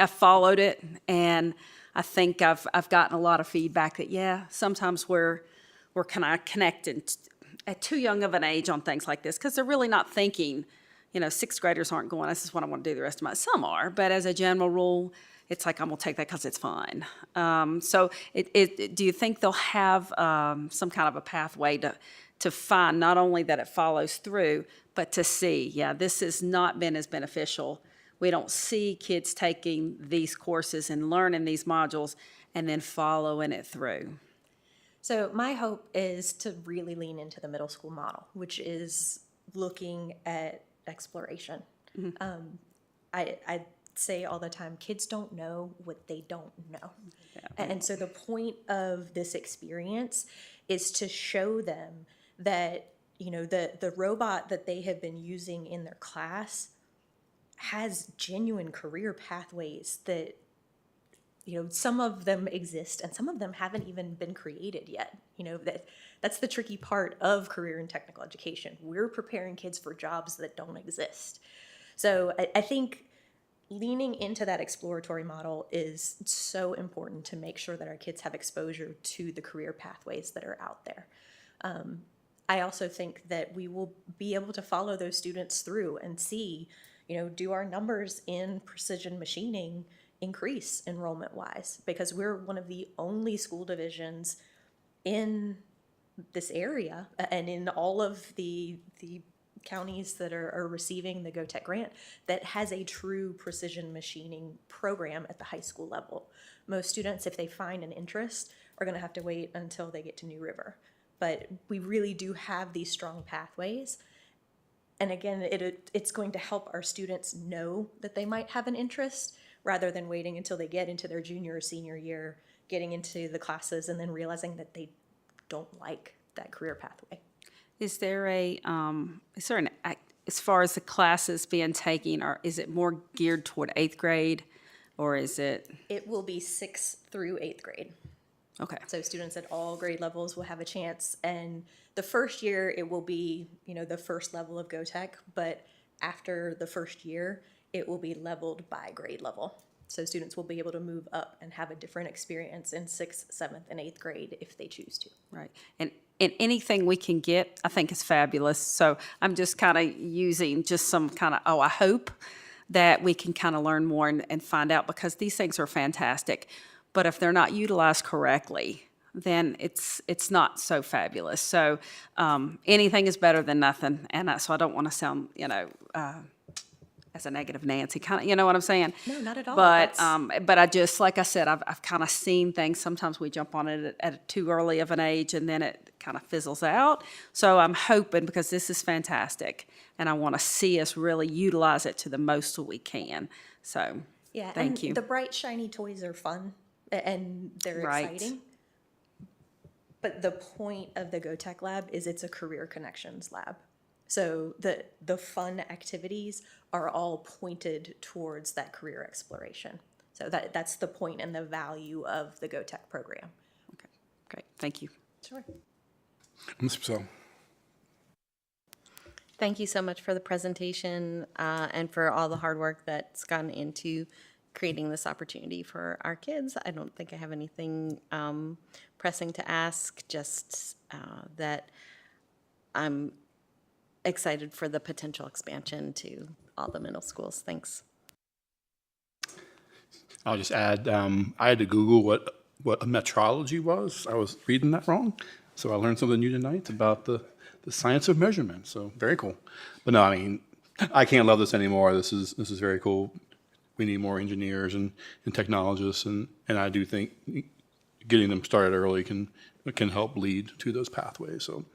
followed it, and I think I've gotten a lot of feedback that, yeah, sometimes we're kind of connected at too young of an age on things like this, because they're really not thinking. You know, sixth graders aren't going, this is what I want to do the rest of my, some are, but as a general rule, it's like, I'm going to take that because it's fun. So do you think they'll have some kind of a pathway to find not only that it follows through, but to see, yeah, this has not been as beneficial. We don't see kids taking these courses and learning these modules and then following it through. So my hope is to really lean into the middle school model, which is looking at exploration. I say all the time, kids don't know what they don't know. Yeah. And so the point of this experience is to show them that, you know, the robot that they have been using in their class has genuine career pathways that, you know, some of them exist and some of them haven't even been created yet. You know, that's the tricky part of career and technical education. We're preparing kids for jobs that don't exist. So I think leaning into that exploratory model is so important to make sure that our kids have exposure to the career pathways that are out there. I also think that we will be able to follow those students through and see, you know, do our numbers in precision machining increase enrollment-wise? Because we're one of the only school divisions in this area and in all of the counties that are receiving the GoTech grant that has a true precision machining program at the high school level. Most students, if they find an interest, are going to have to wait until they get to New River. But we really do have these strong pathways. And again, it's going to help our students know that they might have an interest rather than waiting until they get into their junior or senior year, getting into the classes and then realizing that they don't like that career pathway. Is there as far as the classes being taken, or is it more geared toward 8th grade, or is it? It will be 6th through 8th grade. Okay. So students at all grade levels will have a chance, and the first year it will be, you know, the first level of GoTech, but after the first year, it will be leveled by grade level. So students will be able to move up and have a different experience in 6th, 7th, and 8th grade if they choose to. Right. And anything we can get, I think is fabulous. So I'm just kind of using just some kind of, I hope that we can kind of learn more and find out, because these things are fantastic. But if they're not utilized correctly, then it's not so fabulous. So anything is better than nothing. And so I don't want to sound, you know, as a negative Nancy, kind of, you know what I'm saying? No, not at all. But I just, like I said, I've kind of seen things. Sometimes we jump on it at too early of an age, and then it kind of fizzles out. So I'm hoping, because this is fantastic, and I want to see us really utilize it to the most that we can. So yeah, thank you. The bright, shiny toys are fun, and they're exciting. But the point of the GoTech Lab is it's a career connections lab. So the fun activities are all pointed towards that career exploration. So that's the point and the value of the GoTech program. Okay, great. Thank you. Sure. Ms. Purcell. Thank you so much for the presentation and for all the hard work that's gone into creating this opportunity for our kids. I don't think I have anything pressing to ask, just that I'm excited for the potential expansion to all the middle schools. Thanks. I'll just add, I had to Google what a metrology was. I was reading that wrong. So I learned something new tonight about the science of measurement. So very cool. But no, I mean, I can't love this anymore. This is very cool. We need more engineers and technologists, and I do think getting them started early can help lead to those pathways. So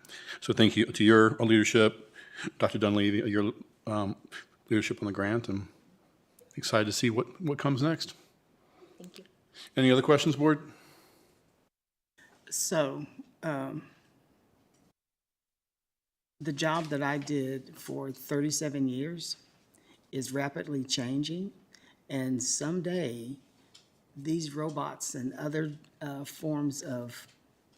thank you to your leadership, Dr. Dunleavy, your leadership on the grant. I'm excited to see what comes next. Thank you. Any other questions, board? So, the job that I did for 37 years is rapidly changing, and someday these robots and other forms of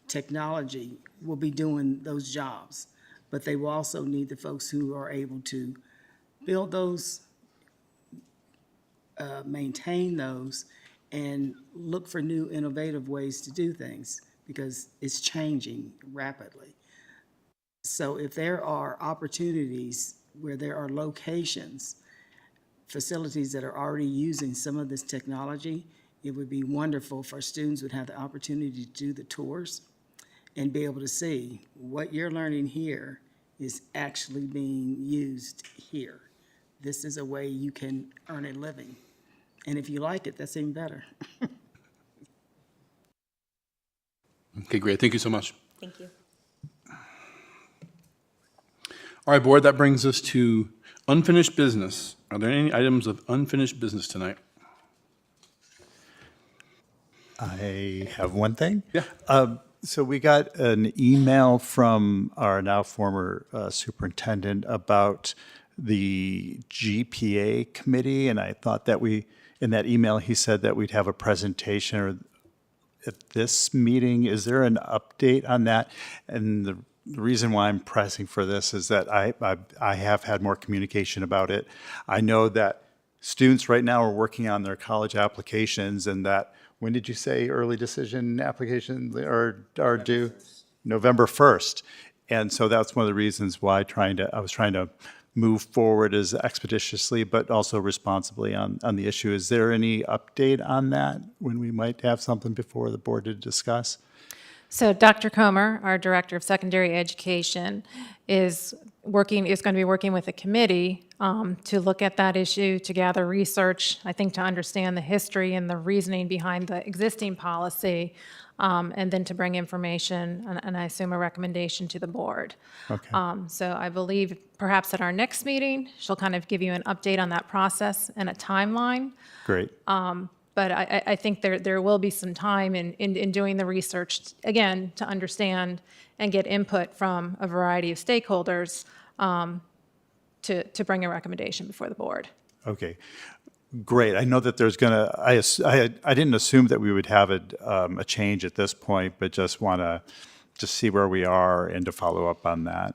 technology will be doing those jobs, but they will also need the folks who are able to build those, maintain those, and look for new innovative ways to do things, because it's changing rapidly. So if there are opportunities where there are locations, facilities that are already using some of this technology, it would be wonderful if our students would have the opportunity to do the tours and be able to see what you're learning here is actually being used here. This is a way you can earn a living. And if you like it, that's even better. Okay, great. Thank you so much. Thank you. All right, board, that brings us to unfinished business. Are there any items of unfinished business tonight? I have one thing. Yeah. So we got an email from our now former superintendent about the GPA committee, and I thought that in that email, he said that we'd have a presentation at this meeting. Is there an update on that? And the reason why I'm pressing for this is that I have had more communication about it. I know that students right now are working on their college applications, and that, when did you say early decision applications are due? November 1st. And so that's one of the reasons why I was trying to move forward as expeditiously but also responsibly on the issue. Is there any update on that, when we might have something before the board to discuss? So Dr. Comer, our Director of Secondary Education, is going to be working with a committee to look at that issue, to gather research, I think to understand the history and the reasoning behind the existing policy, and then to bring information and I assume a recommendation to the board. Okay. So I believe perhaps at our next meeting, she'll kind of give you an update on that process and a timeline. Great. But I think there will be some time in doing the research, again, to understand and get input from a variety of stakeholders to bring a recommendation before the board. Okay, great. I know that there's I didn't assume that we would have a change at this point, but just want to see where we are and to follow up on that.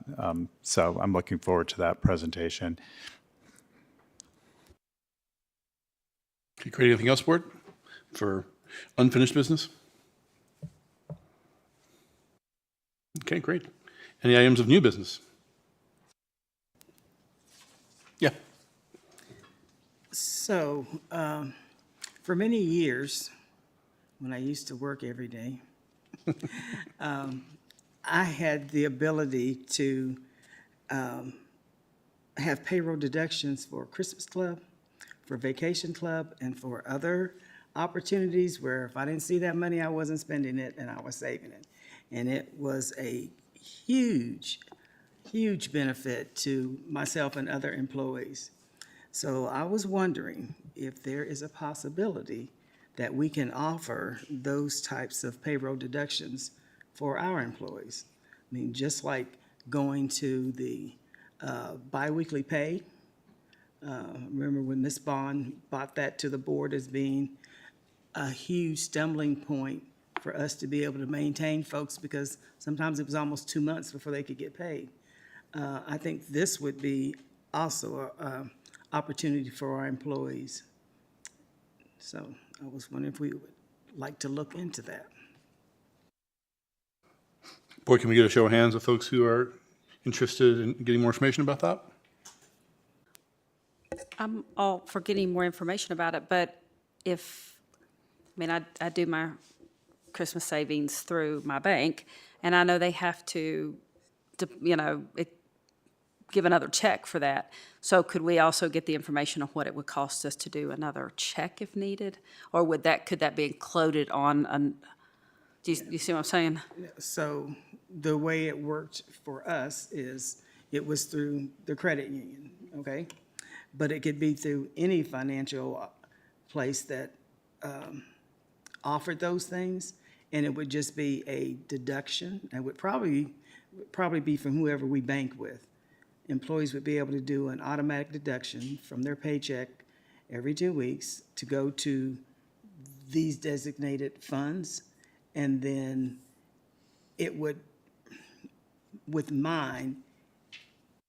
So I'm looking forward to that presentation. Okay, great. Anything else, board, for unfinished business? Okay, great. Any items of new business? Yeah. So, for many years, when I used to work every day, I had the ability to have payroll deductions for Christmas Club, for Vacation Club, and for other opportunities where if I didn't see that money, I wasn't spending it and I was saving it. And it was a huge, huge benefit to myself and other employees. So I was wondering if there is a possibility that we can offer those types of payroll deductions for our employees. I mean, just like going to the biweekly pay. Remember when Ms. Bond brought that to the board as being a huge stumbling point for us to be able to maintain folks, because sometimes it was almost 2 months before they could get paid. I think this would be also an opportunity for our employees. So I was wondering if we would like to look into that. Board, can we get a show of hands of folks who are interested in getting more information about that? I'm all for getting more information about it, but I do my Christmas savings through my bank, and I know they have to give another check for that. So could we also get the information on what it would cost us to do another check if needed? Or could that be included on, do you see what I'm saying? So the way it worked for us is it was through the credit union, okay? But it could be through any financial place that offered those things, and it would just be a deduction. It would probably be from whoever we bank with. Employees would be able to do an automatic deduction from their paycheck every 2 weeks to go to these designated funds, and then it would, with mine,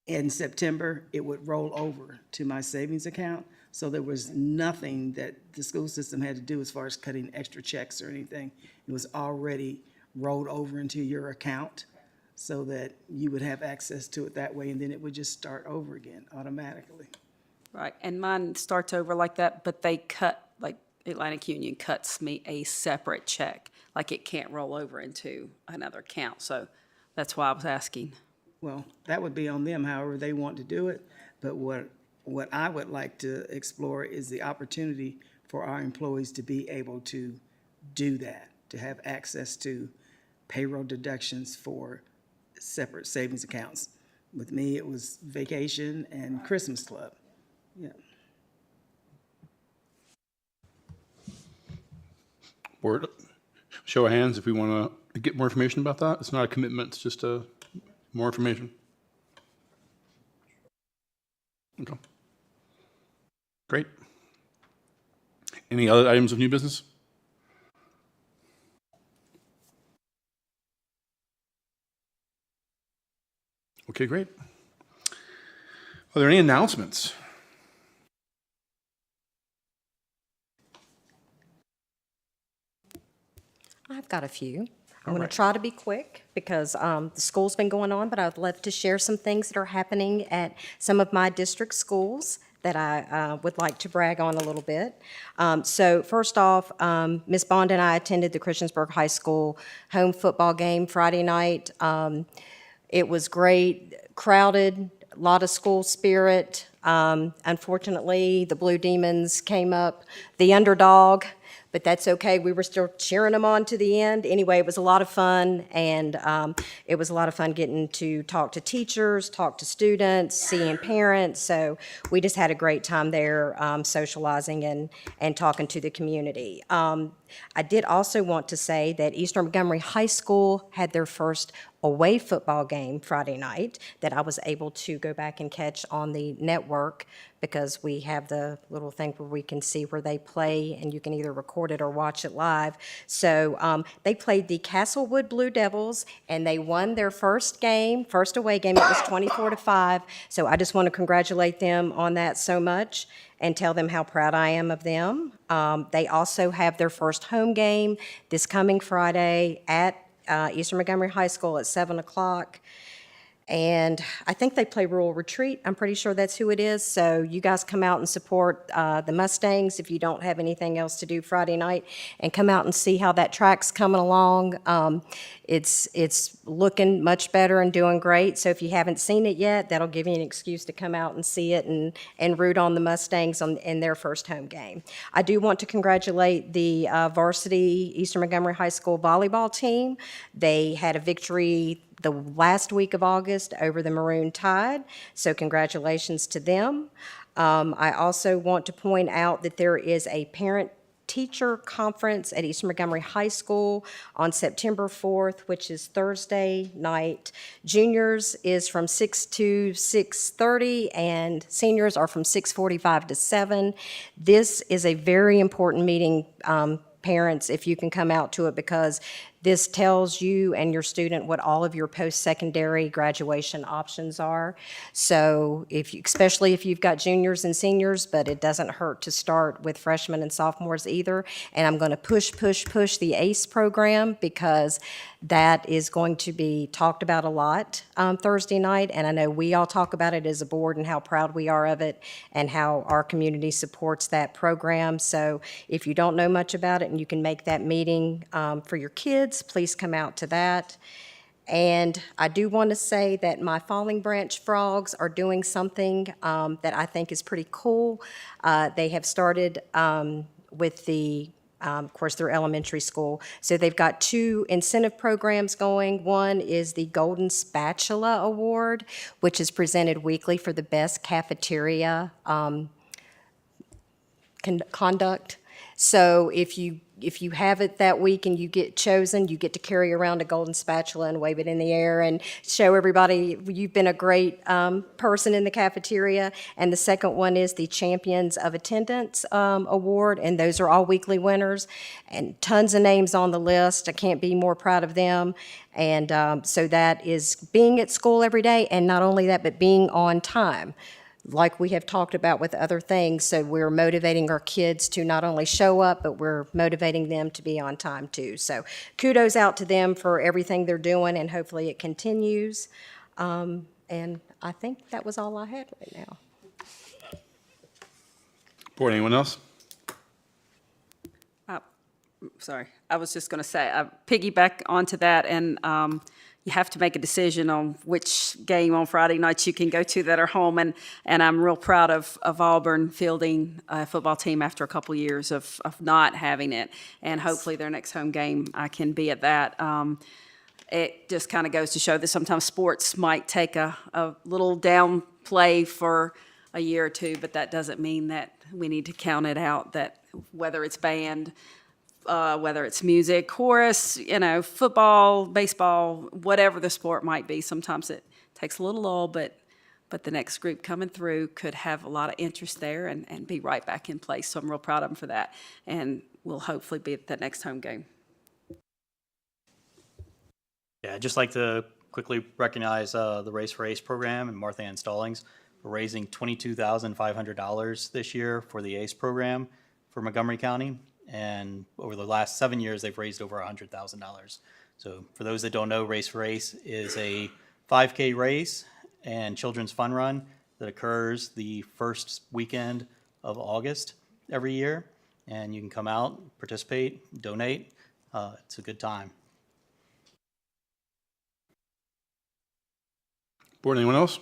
in September, it would roll over to my savings account. So there was nothing that the school system had to do as far as cutting extra checks or anything. It was already rolled over into your account so that you would have access to it that way, and then it would just start over again automatically. Right, and mine starts over like that, but they cut, like Atlantic Union cuts me a separate check. Like it can't roll over into another account, so that's why I was asking. Well, that would be on them, however they want to do it. But what I would like to explore is the opportunity for our employees to be able to do that, to have access to payroll deductions for separate savings accounts. With me, it was vacation and Christmas club. Yeah. Board, show of hands if we want to get more information about that. It's not a commitment, it's just more information. Okay. Great. Any other items of new business? Okay, great. Are there any announcements? I've got a few. I'm going to try to be quick because the school's been going on, but I'd love to share some things that are happening at some of my district schools that I would like to brag on a little bit. So first off, Ms. Bond and I attended the Christiansburg High School home football game Friday night. It was great, crowded, a lot of school spirit. Unfortunately, the Blue Demons came up the underdog, but that's okay. We were still cheering them on to the end. Anyway, it was a lot of fun, and it was a lot of fun getting to talk to teachers, talk to students, seeing parents. So we just had a great time there socializing and talking to the community. I did also want to say that Eastern Montgomery High School had their first away football game Friday night that I was able to go back and catch on the network because we have the little thing where we can see where they play and you can either record it or watch it live. So they played the Castlewood Blue Devils and they won their first away game. It was 24-5. So I just want to congratulate them on that so much and tell them how proud I am of them. They also have their first home game this coming Friday at Eastern Montgomery High School at 7 o'clock. And I think they play Rural Retreat. I'm pretty sure that's who it is. So you guys come out and support the Mustangs if you don't have anything else to do Friday night, and come out and see how that track's coming along. It's looking much better and doing great. So if you haven't seen it yet, that'll give you an excuse to come out and see it and root on the Mustangs in their first home game. I do want to congratulate the varsity Eastern Montgomery High School volleyball team. They had a victory the last week of August over the Maroon Tide, so congratulations to them. I also want to point out that there is a parent-teacher conference at Eastern Montgomery High School on September 4th, which is Thursday night. Juniors is from 6 to 6:30, and seniors are from 6:45 to 7. This is a very important meeting, parents, if you can come out to it, because This tells you and your student what all of your post-secondary graduation options are. So especially if you've got juniors and seniors, but it doesn't hurt to start with freshmen and sophomores either. And I'm going to push the ACE program because that is going to be talked about a lot Thursday night. And I know we all talk about it as a board and how proud we are of it and how our community supports that program. So if you don't know much about it and you can make that meeting for your kids, please come out to that. And I do want to say that my Falling Branch Frogs are doing something that I think is pretty cool. They have started with of course, they're elementary school. So they've got 2 incentive programs going. One is the Golden Spatula Award, which is presented weekly for the best cafeteria conduct. So if you have it that week and you get chosen, you get to carry around a golden spatula and wave it in the air and show everybody you've been a great person in the cafeteria. And the second one is the Champions of Attendance Award, and those are all weekly winners. And tons of names on the list. I can't be more proud of them. And so that is being at school every day, and not only that, but being on time, like we have talked about with other things. So we're motivating our kids to not only show up, but we're motivating them to be on time too. So kudos out to them for everything they're doing, and hopefully it continues. And I think that was all I had right now. Board, anyone else? Sorry, I was just going to say, I piggyback onto that, and you have to make a decision on which game on Friday nights you can go to that are home, and I'm real proud of Auburn fielding a football team after a couple years of not having it, and hopefully their next home game I can be at that. It just kind of goes to show that sometimes sports might take a little down play for a year or two, but that doesn't mean that we need to count it out, that whether it's band, whether it's music, chorus, football, baseball, whatever the sport might be. Sometimes it takes a little lull, but the next group coming through could have a lot of interest there and be right back in place. So I'm real proud of them for that. And we'll hopefully be at that next home game. Yeah, I'd just like to quickly recognize the Race for ACE program and Martha Ann Stallings for raising $22,500 this year for the ACE program for Montgomery County. And over the last 7 years, they've raised over $100,000. So for those that don't know, Race for ACE is a 5K race and children's fun run that occurs the first weekend of August every year. And you can come out, participate, donate. It's a good time. Board, anyone else?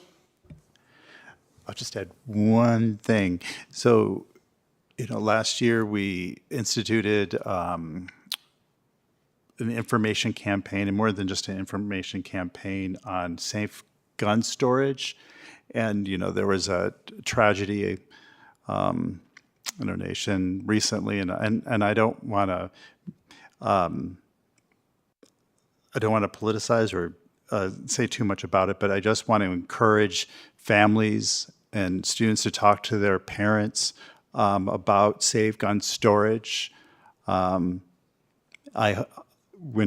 I'll just add one thing. So, last year we instituted an information campaign, and more than just an information campaign, on safe gun storage. And, there was a tragedy in our nation recently, and I don't want to politicize or say too much about it, but I just want to encourage families and students to talk to their parents about safe gun storage. When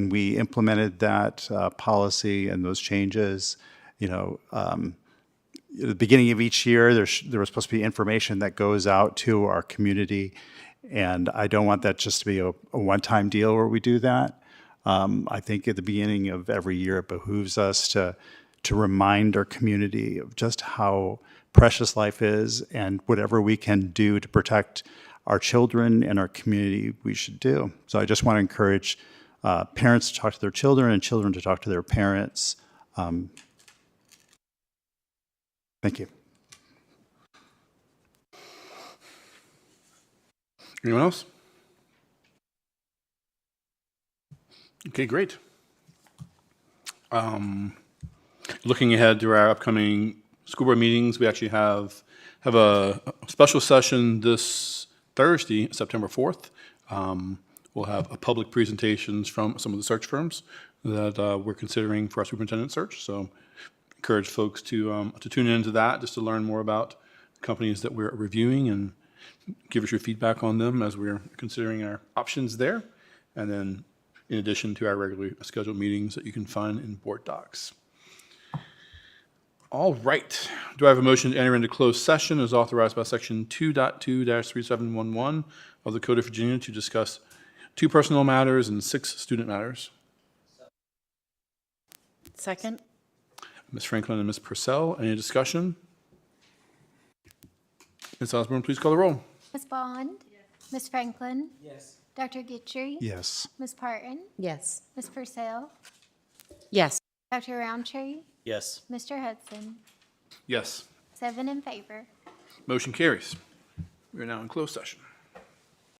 we implemented that policy and those changes, at the beginning of each year, there was supposed to be information that goes out to our community, and I don't want that just to be a one-time deal where we do that. I think at the beginning of every year, it behooves us to remind our community of just how precious life is, and whatever we can do to protect our children and our community, we should do. So I just want to encourage parents to talk to their children and children to talk to their parents. Thank you. Anyone else? Okay, great. Looking ahead to our upcoming school board meetings, we actually have a special session this Thursday, September 4th. We'll have a public presentations from some of the search firms that we're considering for our superintendent search. So encourage folks to tune into that just to learn more about companies that we're reviewing and give us your feedback on them as we're considering our options there. And then in addition to our regularly scheduled meetings that you can find in board docs. All right. Do I have a motion to enter into closed session as authorized by Section 2.2-3711 of the Code of Virginia to discuss 2 personnel matters and 6 student matters? Second? Ms. Franklin and Ms. Purcell, any discussion? Ms. Osborne, please call the roll. Ms. Bond? Yes. Ms. Franklin? Yes. Dr. Gitchery? Yes. Ms. Parton? Yes. Ms. Purcell? Yes. Dr. Roundtree? Yes. Mr. Hudson? Yes. 7 in favor. Motion carries. We are now in closed session.